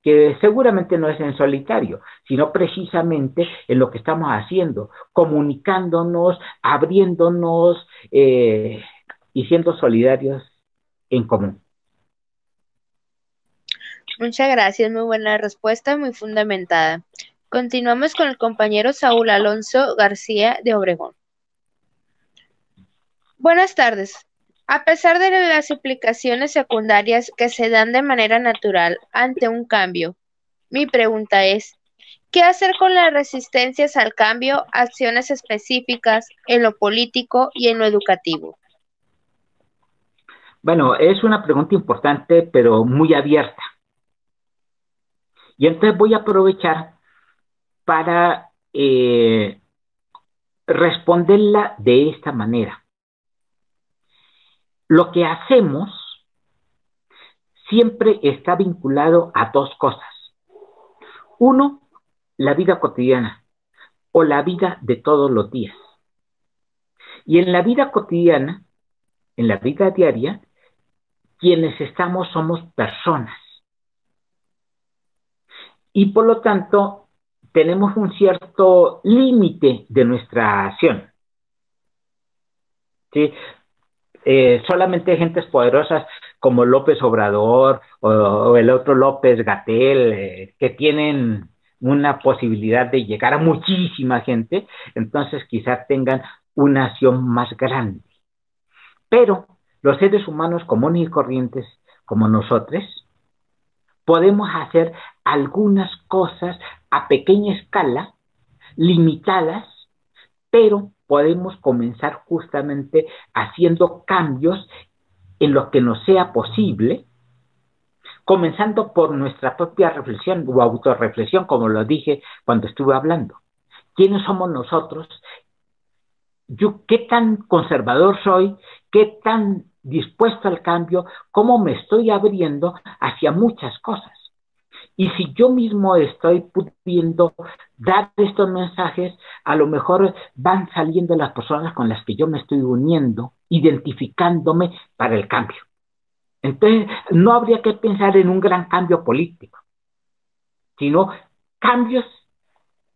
que seguramente no es en solitario, sino precisamente en lo que estamos haciendo, comunicándonos, abriéndonos y siendo solidarios en común. Muchas gracias, muy buena respuesta, muy fundamentada. Continuamos con el compañero Saúl Alonso García de Obregón. Buenas tardes. A pesar de las implicaciones secundarias que se dan de manera natural ante un cambio, mi pregunta es, ¿qué hacer con las resistencias al cambio, acciones específicas en lo político y en lo educativo? Bueno, es una pregunta importante, pero muy abierta. Y entonces voy a aprovechar para responderla de esta manera. Lo que hacemos siempre está vinculado a dos cosas. Uno, la vida cotidiana o la vida de todos los días. Y en la vida cotidiana, en la vida diaria, quienes estamos somos personas. Y por lo tanto, tenemos un cierto límite de nuestra acción. ¿sí? Solamente gentes poderosas como López Obrador o el otro López Gatel, que tienen una posibilidad de llegar a muchísima gente, entonces quizás tengan una acción más grande. Pero los seres humanos comunes y corrientes como nosotros podemos hacer algunas cosas a pequeña escala, limitadas, pero podemos comenzar justamente haciendo cambios en lo que nos sea posible, comenzando por nuestra propia reflexión o autorreflexión, como lo dije cuando estuve hablando. ¿Quiénes somos nosotros? Yo, ¿qué tan conservador soy? ¿Qué tan dispuesto al cambio? ¿Cómo me estoy abriendo hacia muchas cosas? Y si yo mismo estoy pudiendo dar estos mensajes, a lo mejor van saliendo las personas con las que yo me estoy uniendo, identificándome para el cambio. Entonces, no habría que pensar en un gran cambio político, sino cambios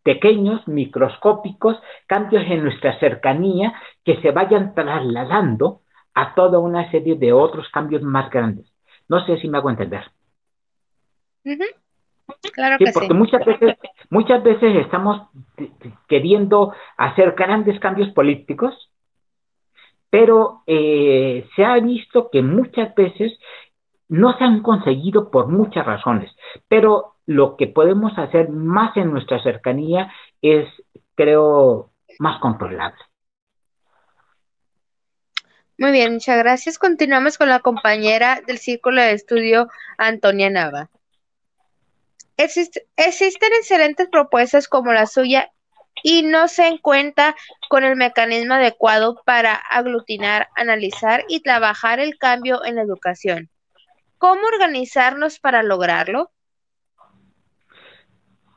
pequeños, microscópicos, cambios en nuestra cercanía que se vayan trasladando a toda una serie de otros cambios más grandes. No sé si me hago entender. Ujú, claro Sí, que porque sí. muchas veces estamos queriendo hacer grandes cambios políticos, pero se ha visto que muchas veces no se han conseguido por muchas razones, pero lo que podemos hacer más en nuestra cercanía es, creo, más controlable. Muy bien, muchas gracias. Continuamos con la compañera del Círculo de Estudio, Antonia Nava. Existen excelentes propuestas como la suya y no se cuenta con el mecanismo adecuado para aglutinar, analizar y trabajar el cambio en la educación. ¿Cómo organizarnos para lograrlo?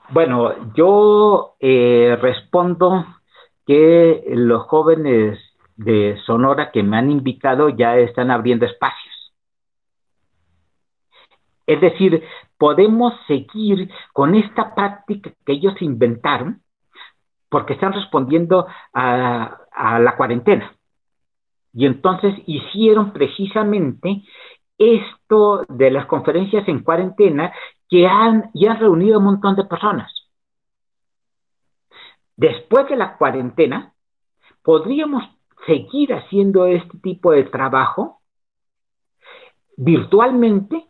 Bueno, yo respondo que los jóvenes de Sonora que me han invitado ya están abriendo espacios. Es decir, podemos seguir con esta práctica que ellos inventaron porque están respondiendo a la cuarentena. Y entonces hicieron precisamente esto de las conferencias en cuarentena y han reunido un montón de personas. Después de la cuarentena, podríamos seguir haciendo este tipo de trabajo virtualmente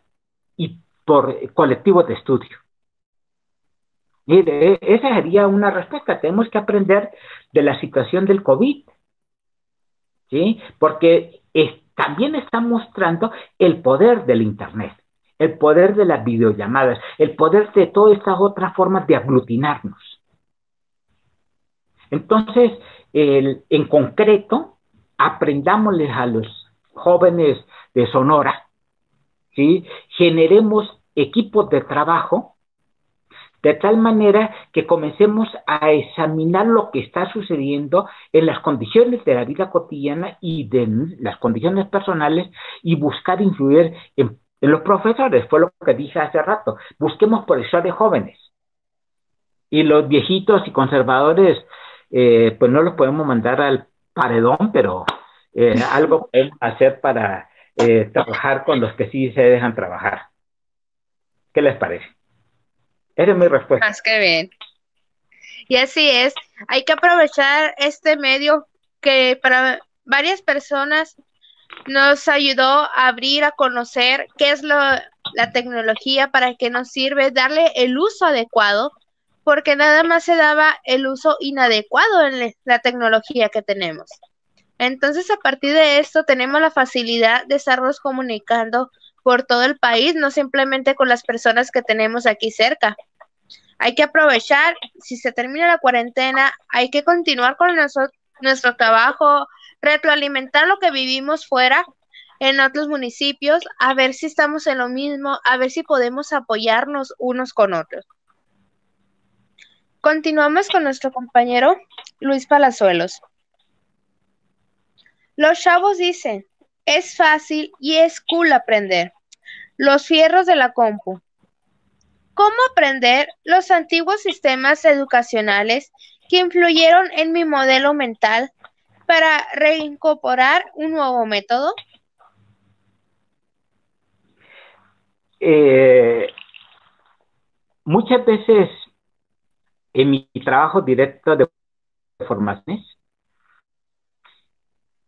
y por colectivos de estudio. Y esa sería una respuesta. Tenemos que aprender de la situación del COVID, ¿sí? Porque también está mostrando el poder del Internet, el poder de las videollamadas, el poder de todas estas otras formas de aglutinarnos. Entonces, en concreto, aprendámosles a los jóvenes de Sonora, ¿sí? Generemos equipos de trabajo de tal manera que comencemos a examinar lo que está sucediendo en las condiciones de la vida cotidiana y de las condiciones personales y buscar influir en los profesores. Fue lo que dije hace rato. Busquemos profesores jóvenes. Y los viejitos y conservadores, pues no los podemos mandar al paredón, pero algo podemos hacer para trabajar con los que sí se dejan trabajar. ¿Qué les parece? Esa es mi respuesta. Más que bien. Y así es, hay que aprovechar este medio que para varias personas nos ayudó a abrir, a conocer qué es la tecnología, para qué nos sirve, darle el uso adecuado, porque nada más se daba el uso inadecuado en la tecnología que tenemos. Entonces, a partir de esto, tenemos la facilidad de estarnos comunicando por todo el país, no simplemente con las personas que tenemos aquí cerca. Hay que aprovechar, si se termina la cuarentena, hay que continuar con nuestro trabajo, retroalimentar lo que vivimos fuera en otros municipios, a ver si estamos en lo mismo, a ver si podemos apoyarnos unos con otros. Continuamos con nuestro compañero Luis Palazuelos. Los chavos dicen, es fácil y es cool aprender. Los fierros de la compu. ¿Cómo aprender los antiguos sistemas educacionales que influyeron en mi modelo mental para reincorporar un nuevo método? Muchas veces en mi trabajo directo de formaciones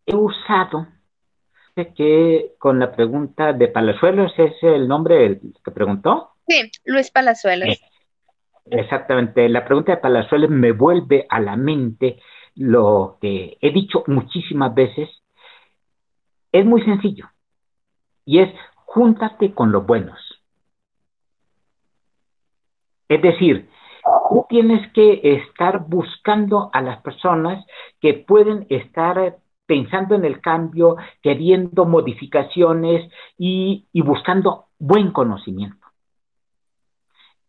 he usado que con la pregunta de Palazuelos, ¿es el nombre el que preguntó? Sí, Luis Palazuelos. Exactamente, la pregunta de Palazuelos me vuelve a la mente lo que he dicho muchísimas veces. Es muy sencillo y es júntate con los buenos. Es decir, tú tienes que estar buscando a las personas que pueden estar pensando en el cambio, queriendo modificaciones y buscando buen conocimiento.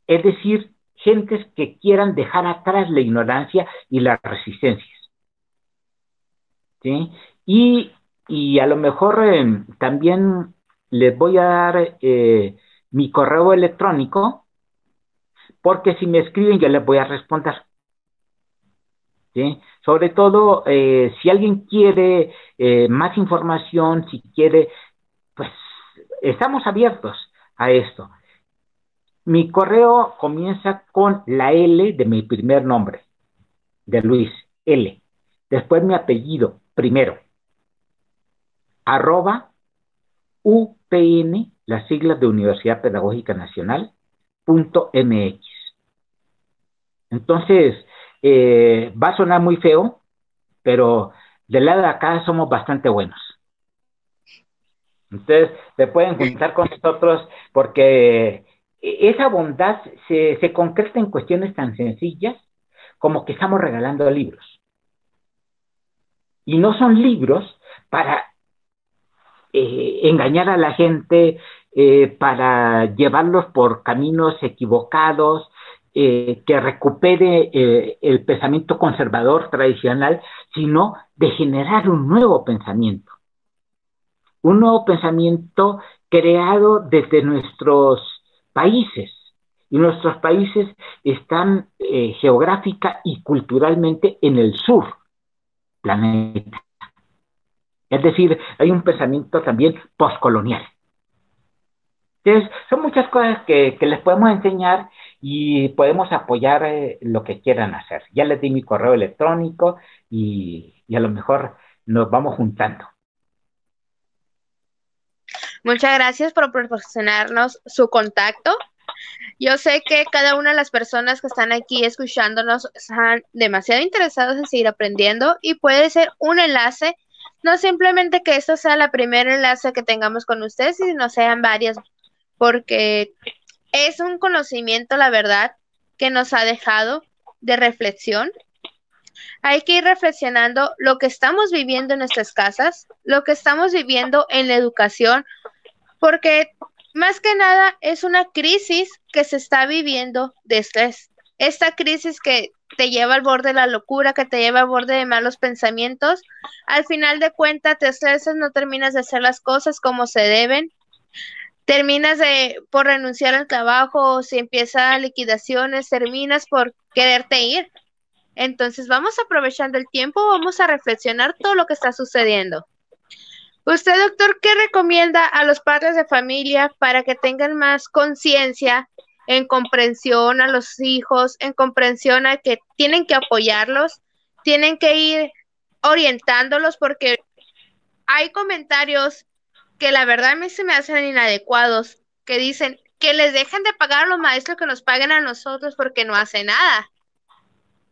Es decir, gentes que quieran dejar atrás la ignorancia y las resistencias. ¿Sí? Y a lo mejor también les voy a dar mi correo electrónico, porque si me escriben yo les voy a responder. ¿Sí? Sobre todo, si alguien quiere más información, si quiere, pues estamos abiertos a esto. Mi correo comienza con la L de mi primer nombre, de Luis, L. Después mi apellido, primero, arroba UPN, las siglas de Universidad Pedagógica Nacional, .mx. Entonces, va a sonar muy feo, pero del lado de acá somos bastante buenos. Entonces, se pueden juntar con nosotros porque esa bondad se concreta en cuestiones tan sencillas como que estamos regalando libros. Y no son libros para engañar a la gente, para llevarlos por caminos equivocados, que recupere el pensamiento conservador tradicional, sino de generar un nuevo pensamiento creado desde nuestros países. Y nuestros países están geográfica y culturalmente en el sur planeta. Es decir, hay un pensamiento también postcolonial. Entonces, son muchas cosas que les podemos enseñar y podemos apoyar lo que quieran hacer. Ya les di mi correo electrónico y a lo mejor nos vamos juntando. Muchas gracias por proporcionarnos su contacto. Yo sé que cada una de las personas que están aquí escuchándonos están demasiado interesados en seguir aprendiendo y puede ser un enlace, no simplemente que esto sea la primera enlace que tengamos con ustedes, sino sean varias, porque es un conocimiento, la verdad, que nos ha dejado de reflexión. Hay que ir reflexionando lo que estamos viviendo en nuestras casas, lo que estamos viviendo en la educación, porque más que nada es una crisis que se está viviendo de estrés. Esta crisis que te lleva al borde de la locura, que te lleva al borde de malos pensamientos, al final de cuentas te estresas, no terminas de hacer las cosas como se deben, terminas por renunciar al trabajo, o si empiezan liquidaciones, terminas por quererte ir. Entonces vamos aprovechando el tiempo, vamos a reflexionar todo lo que está sucediendo. Usted, doctor, ¿qué recomienda a los padres de familia para que tengan más conciencia en comprensión a los hijos, en comprensión a que tienen que apoyarlos, tienen que ir orientándolos? Porque hay comentarios que la verdad a mí se me hacen inadecuados, que dicen que les dejen de pagar a los maestros, que nos paguen a nosotros porque no hace nada.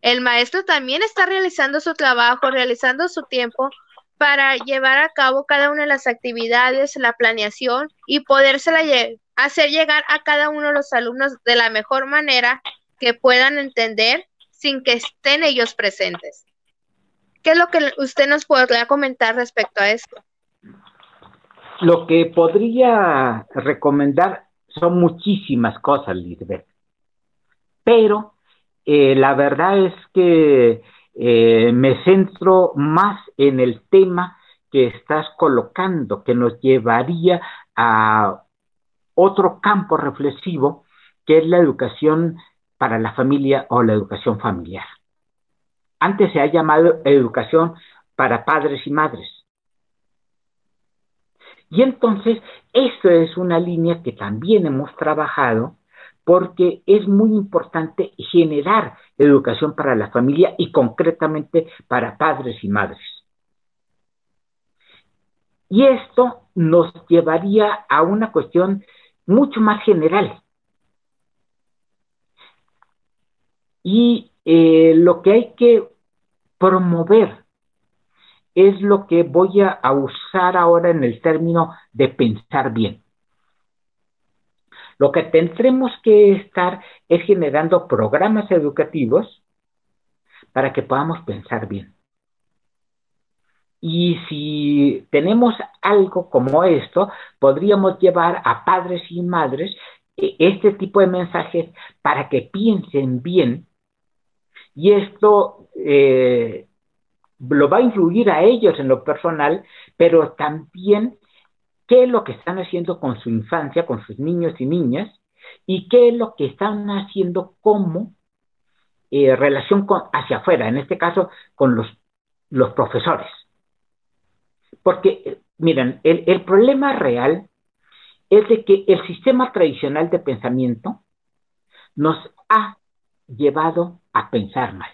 El maestro también está realizando su trabajo, realizando su tiempo para llevar a cabo cada una de las actividades, la planeación y podérsela hacer llegar a cada uno de los alumnos de la mejor manera que puedan entender sin que estén ellos presentes. ¿Qué es lo que usted nos podría comentar respecto a esto? Lo que podría recomendar son muchísimas cosas, Lisbeth, pero la verdad es que me centro más en el tema que estás colocando, que nos llevaría a otro campo reflexivo, que es la educación para la familia o la educación familiar. Antes se ha llamado educación para padres y madres. Y entonces, esto es una línea que también hemos trabajado porque es muy importante generar educación para la familia y concretamente para padres y madres. Y esto nos llevaría a una cuestión mucho más general. Y lo que hay que promover es lo que voy a usar ahora en el término de pensar bien. Lo que tendremos que estar es generando programas educativos para que podamos pensar bien. Y si tenemos algo como esto, podríamos llevar a padres y madres este tipo de mensajes para que piensen bien y esto lo va a influir a ellos en lo personal, pero también qué es lo que están haciendo con su infancia, con sus niños y niñas, y qué es lo que están haciendo como relación hacia afuera, en este caso con los profesores. Porque, miren, el problema real es de que el sistema tradicional de pensamiento nos ha llevado a pensar mal.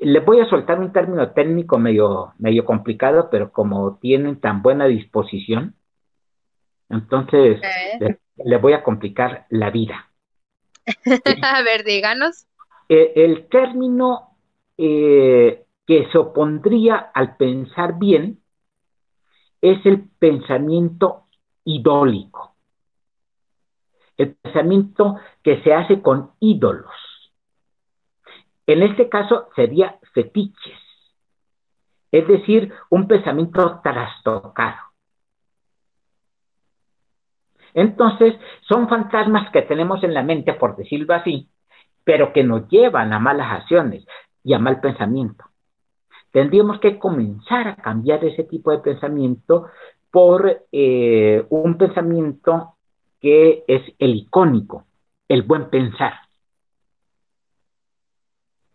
Les voy a soltar un término técnico medio complicado, pero como tienen tan buena disposición, entonces les voy a complicar la vida. A ver, díganos. El término que se opondría al pensar bien es el pensamiento idólico, el pensamiento que se hace con ídolos. En este caso sería fetiches, es decir, un pensamiento trastocado. Entonces, son fantasmas que tenemos en la mente, por decirlo así, pero que nos llevan a malas acciones y a mal pensamiento. Tendríamos que comenzar a cambiar ese tipo de pensamiento por un pensamiento que es el icónico, el buen pensar.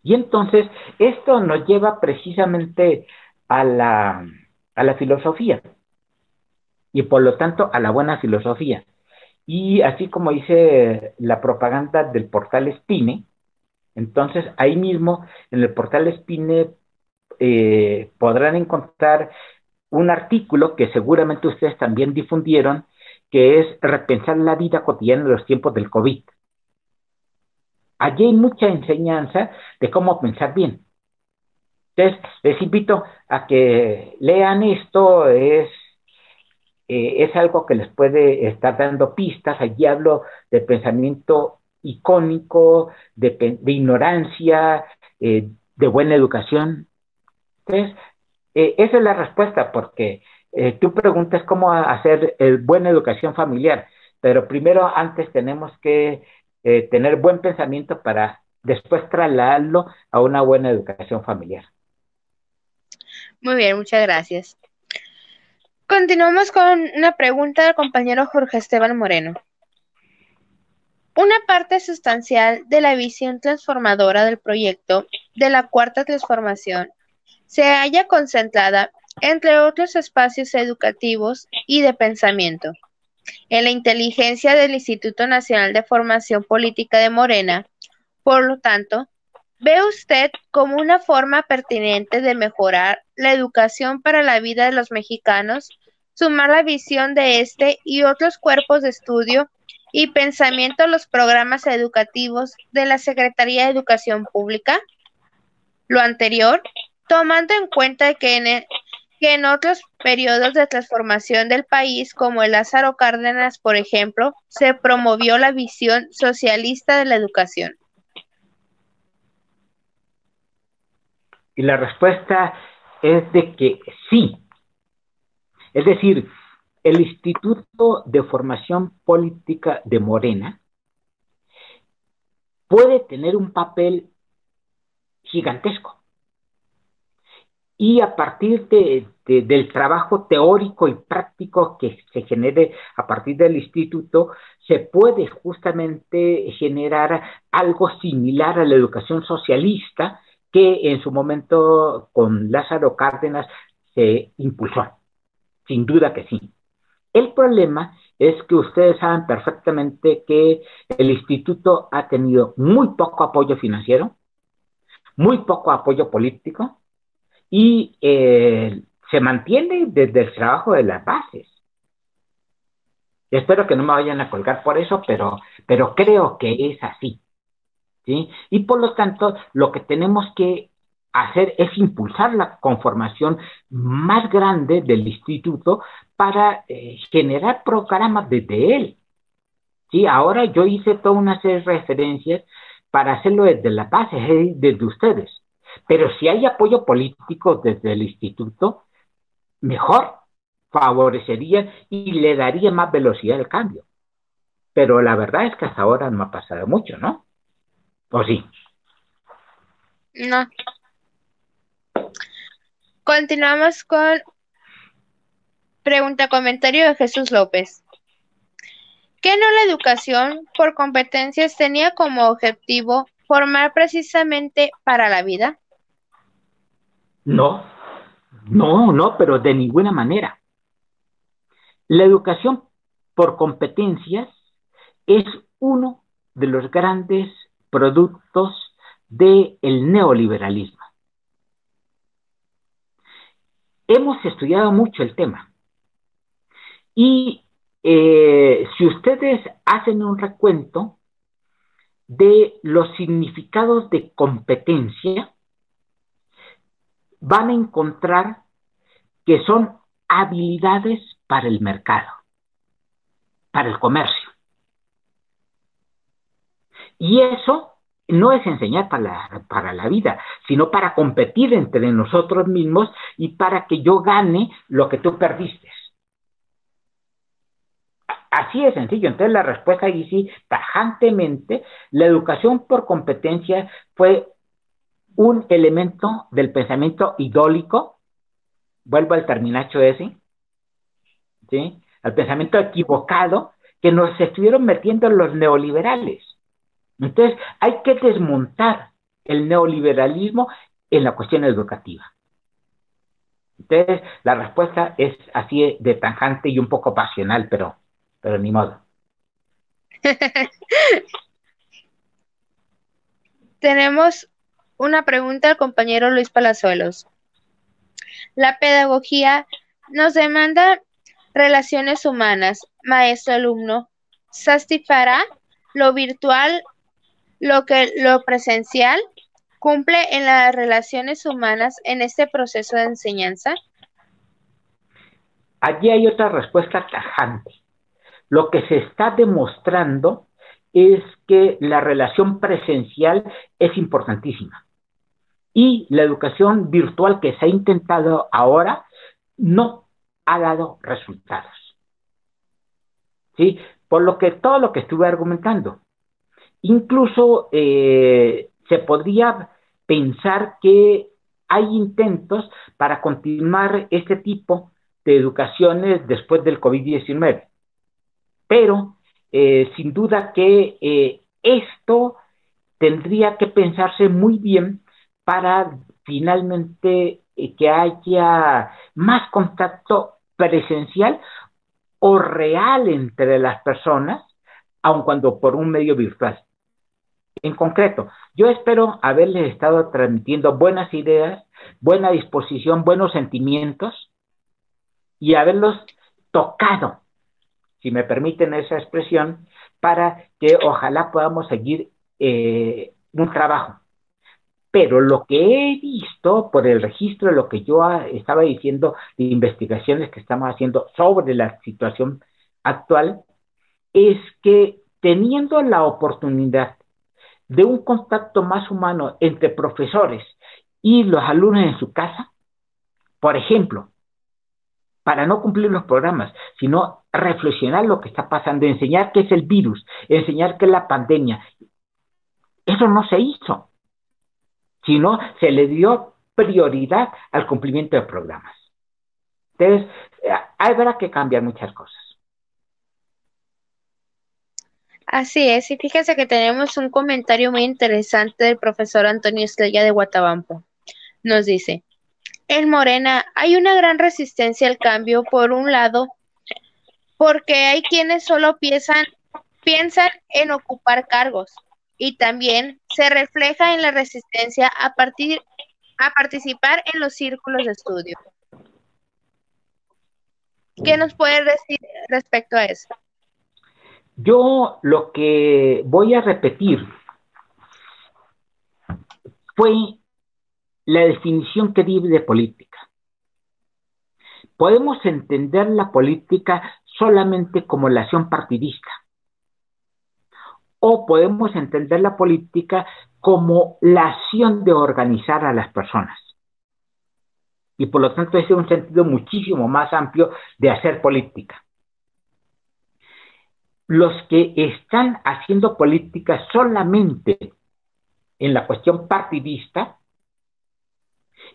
Y entonces, esto nos lleva precisamente a la filosofía y por lo tanto a la buena filosofía. Y así como dice la propaganda del portal Spine, entonces ahí mismo en el portal Spine podrán encontrar un artículo que seguramente ustedes también difundieron, que es repensar la vida cotidiana en los tiempos del COVID. Allí hay mucha enseñanza de cómo pensar bien. Entonces, les invito a que lean esto, es algo que les puede estar dando pistas. Allí hablo de pensamiento icónico, de ignorancia, de buena educación. Entonces, esa es la respuesta, porque tú preguntas cómo hacer buena educación familiar, pero primero antes tenemos que tener buen pensamiento para después trasladarlo a una buena educación familiar. Muy bien, muchas gracias. Continuamos con una pregunta del compañero Jorge Esteban Moreno. Una parte sustancial de la visión transformadora del proyecto de la Cuarta Transformación se halla concentrada, entre otros espacios educativos y de pensamiento, en la inteligencia del Instituto Nacional de Formación Política de Morena. Por lo tanto, ¿ve usted como una forma pertinente de mejorar la educación para la vida de los mexicanos, sumar la visión de este y otros cuerpos de estudio y pensamiento a los programas educativos de la Secretaría de Educación Pública? Lo anterior, tomando en cuenta que en otros periodos de transformación del país, como el Lázaro Cárdenas, por ejemplo, se promovió la visión socialista de la educación. Y la respuesta es de que sí. Es decir, el Instituto de Formación Política de Morena puede tener un papel gigantesco. Y a partir del trabajo teórico y práctico que se genere a partir del instituto, se puede justamente generar algo similar a la educación socialista que en su momento con Lázaro Cárdenas se impulsó, sin duda que sí. El problema es que ustedes saben perfectamente que el instituto ha tenido muy poco apoyo financiero, muy poco apoyo político y se mantiene desde el trabajo de las bases. Espero que no me vayan a colgar por eso, pero creo que es así, ¿sí? Y por lo tanto, lo que tenemos que hacer es impulsar la conformación más grande del instituto para generar programas desde él. Sí, ahora yo hice toda una serie de referencias para hacerlo desde la base, desde ustedes. Pero si hay apoyo político desde el instituto, mejor, favorecería y le daría más velocidad al cambio. Pero la verdad es que hasta ahora no ha pasado mucho, ¿no? ¿O sí? No. Continuamos con pregunta comentario de Jesús López. ¿Qué no la educación por competencias tenía como objetivo formar precisamente para la vida? No, no, pero de ninguna manera. La educación por competencias es uno de los grandes productos del neoliberalismo. Hemos estudiado mucho el tema y si ustedes hacen un recuento de los significados de competencia, van a encontrar que son habilidades para el mercado, para el comercio. Y eso no es enseñar para la vida, sino para competir entre nosotros mismos y para que yo gane lo que tú perdiste. Así de sencillo. Entonces la respuesta ahí sí, tajantemente, la educación por competencia fue un elemento del pensamiento idólico, vuelvo al terminacho ese, ¿sí? Al pensamiento equivocado que nos estuvieron metiendo los neoliberales. Entonces hay que desmontar el neoliberalismo en la cuestión educativa. Entonces la respuesta es así de tajante y un poco pasional, pero ni modo. Tenemos una pregunta al compañero Luis Palazuelos. La pedagogía nos demanda relaciones humanas, maestro-alumno. ¿Satisfará lo virtual lo presencial? ¿Cumple en las relaciones humanas en este proceso de enseñanza? Allí hay otra respuesta tajante. Lo que se está demostrando es que la relación presencial es importantísima. Y la educación virtual que se ha intentado ahora no ha dado resultados. ¿Sí? Por lo que todo lo que estuve argumentando. Incluso se podría pensar que hay intentos para continuar este tipo de educaciones después del COVID-19. Pero sin duda que esto tendría que pensarse muy bien para finalmente que haya más contacto presencial o real entre las personas, aun cuando por un medio virtual. En concreto, yo espero haberles estado transmitiendo buenas ideas, buena disposición, buenos sentimientos y haberlos tocado, si me permiten esa expresión, para que ojalá podamos seguir un trabajo. Pero lo que he visto por el registro de lo que yo estaba diciendo de investigaciones que estamos haciendo sobre la situación actual, es que teniendo la oportunidad de un contacto más humano entre profesores y los alumnos en su casa, por ejemplo, para no cumplir los programas, sino reflexionar lo que está pasando, enseñar qué es el virus, enseñar qué es la pandemia. Eso no se hizo, sino se le dio prioridad al cumplimiento de programas. Entonces, habrá que cambiar muchas cosas. Así es, y fíjese que tenemos un comentario muy interesante del profesor Antonio Estrella de Guatabampo. Nos dice, en Morena hay una gran resistencia al cambio, por un lado, porque hay quienes solo piensan en ocupar cargos, y también se refleja en la resistencia a participar en los círculos de estudio. ¿Qué nos puede decir respecto a eso? Yo lo que voy a repetir fue la definición que di de política. Podemos entender la política solamente como la acción partidista, o podemos entender la política como la acción de organizar a las personas. Y por lo tanto, ese es un sentido muchísimo más amplio de hacer política. Los que están haciendo política solamente en la cuestión partidista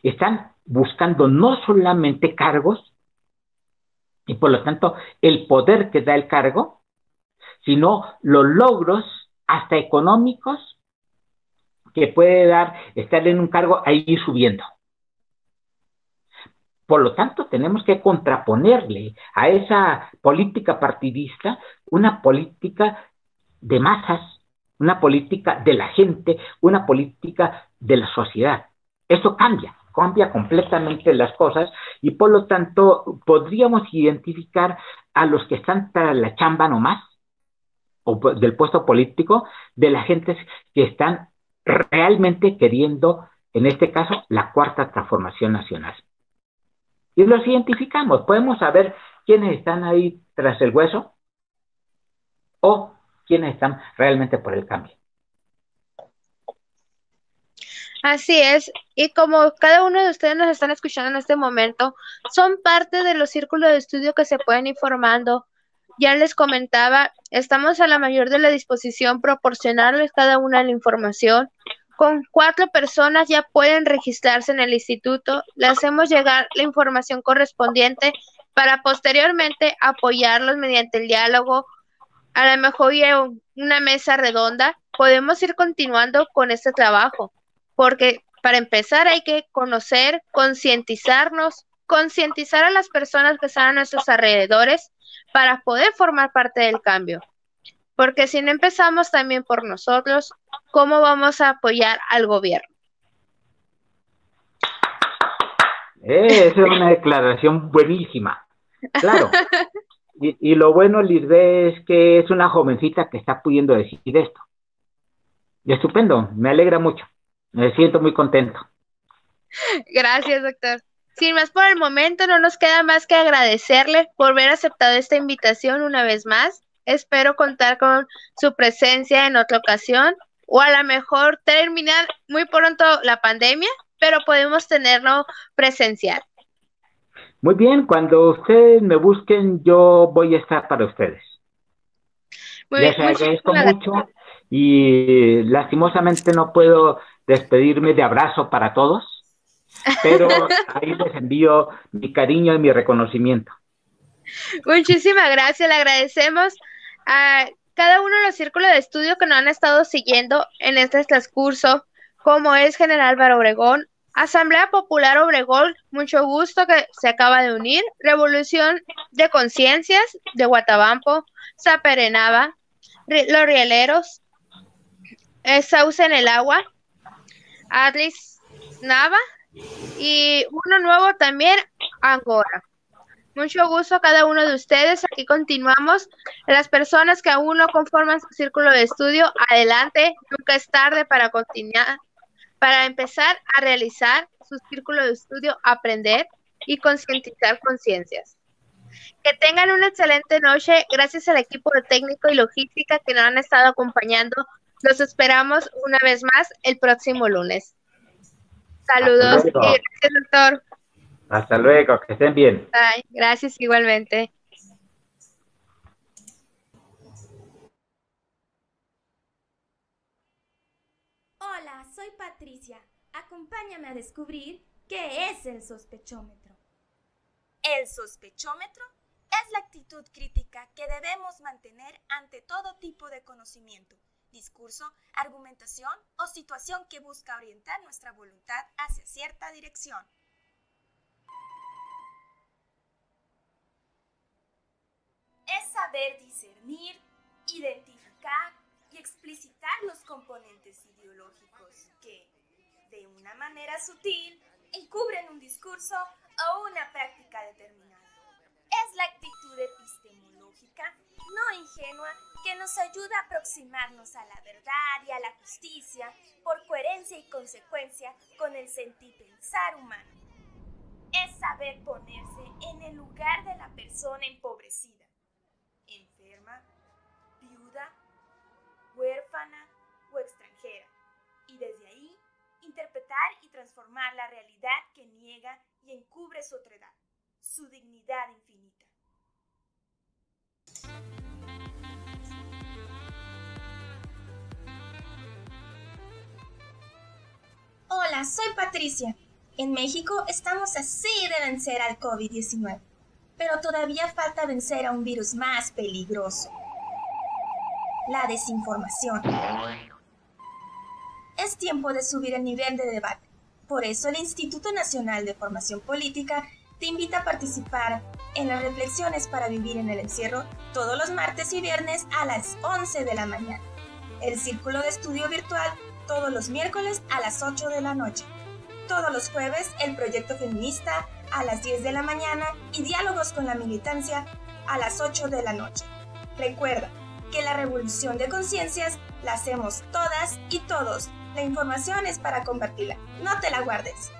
están buscando no solamente cargos y por lo tanto el poder que da el cargo, sino los logros hasta económicos que puede dar estar en un cargo ahí subiendo. Por lo tanto, tenemos que contraponerle a esa política partidista una política de masas, una política de la gente, una política de la sociedad. Eso cambia completamente las cosas y por lo tanto podríamos identificar a los que están para la chamba nomás, o del puesto político, de la gente que están realmente queriendo, en este caso, la cuarta transformación nacional. Y los identificamos, podemos saber quiénes están ahí tras el hueso o quiénes están realmente por el cambio. Así es, y como cada uno de ustedes nos están escuchando en este momento, son parte de los círculos de estudio que se pueden ir formando. Ya les comentaba, estamos a la mayor de la disposición proporcionarles cada una la información. Con 4 personas ya pueden registrarse en el instituto, le hacemos llegar la información correspondiente para posteriormente apoyarlos mediante el diálogo, a lo mejor ya una mesa redonda. Podemos ir continuando con este trabajo, porque para empezar hay que conocer, concientizarnos, concientizar a las personas que están a nuestros alrededores para poder formar parte del cambio. Porque si no empezamos también por nosotros, ¿cómo vamos a apoyar al gobierno? Esa es una declaración buenísima. Claro. Y lo bueno, Lisbeth, es que es una jovencita que está pudiendo decir esto. Y estupendo, me alegra mucho. Me siento muy contento. Gracias, doctor. Sin más por el momento, no nos queda más que agradecerle por haber aceptado esta invitación una vez más. Espero contar con su presencia en otra ocasión o a lo mejor terminar muy pronto la pandemia, pero podemos tenerlo presencial. Muy bien, cuando ustedes me busquen, yo voy a estar para ustedes. Muy bien, Les agradezco muchísimas gracias. mucho y lastimosamente no puedo despedirme de abrazo para todos, pero ahí les envío mi cariño y mi reconocimiento. Muchísimas gracias, le agradecemos a cada uno de los círculos de estudio que nos han estado siguiendo en este transcurso, como es General Álvaro Obregón, Asamblea Popular Obregón, mucho gusto que se acaba de unir, Revolución de Conciencias de Guatabampo, Zaperenaba, Los Rieleros, Sauce en el Agua, Atlas Nava y uno nuevo también, Angora. Mucho gusto a cada uno de ustedes. Aquí continuamos. Las personas que aún no conforman su círculo de estudio, adelante. Nunca es tarde para continuar, para empezar a realizar su círculo de estudio, aprender y concientizar conciencias. Que tengan una excelente noche. Gracias al equipo de técnico y logística que nos han estado acompañando. Los esperamos una vez más el próximo lunes. Hasta Saludos y luego. gracias, doctor. Hasta luego, que estén bien. Bye. Gracias igualmente. Hola, soy Patricia. Acompáñame a descubrir qué es el sospechómetro. El sospechómetro es Es la actitud crítica que debemos mantener ante todo tipo de conocimiento, discurso, argumentación o situación que busca orientar nuestra voluntad hacia cierta dirección. Es saber discernir, identificar y explicitar los componentes ideológicos que, de una manera sutil, encubren un discurso o una práctica determinada. Es la actitud epistemológica, no ingenua, que nos ayuda a aproximarnos a la verdad y a la justicia por coherencia y consecuencia con el sentir pensar humano. Es saber ponerse en el lugar de la persona empobrecida, enferma, viuda, huérfana o extranjera, y desde ahí interpretar y transformar la realidad que niega y encubre su otredad, su dignidad infinita. Hola, soy Patricia. En México estamos así de vencer al COVID-19, pero todavía falta vencer a un virus más peligroso: la desinformación. Es tiempo de subir el nivel de debate. Por eso el Instituto Nacional de Formación Política te invita a participar en las reflexiones para vivir en el encierro todos los martes y viernes a las 11 de la mañana. El círculo de estudio virtual todos los miércoles a las 8 de la noche. Todos los jueves el proyecto feminista a las 10 de la mañana y diálogos con la militancia a las 8 de la noche. Recuerda que la revolución de conciencias la hacemos todas y todos. La información es para compartirla, no te la guardes.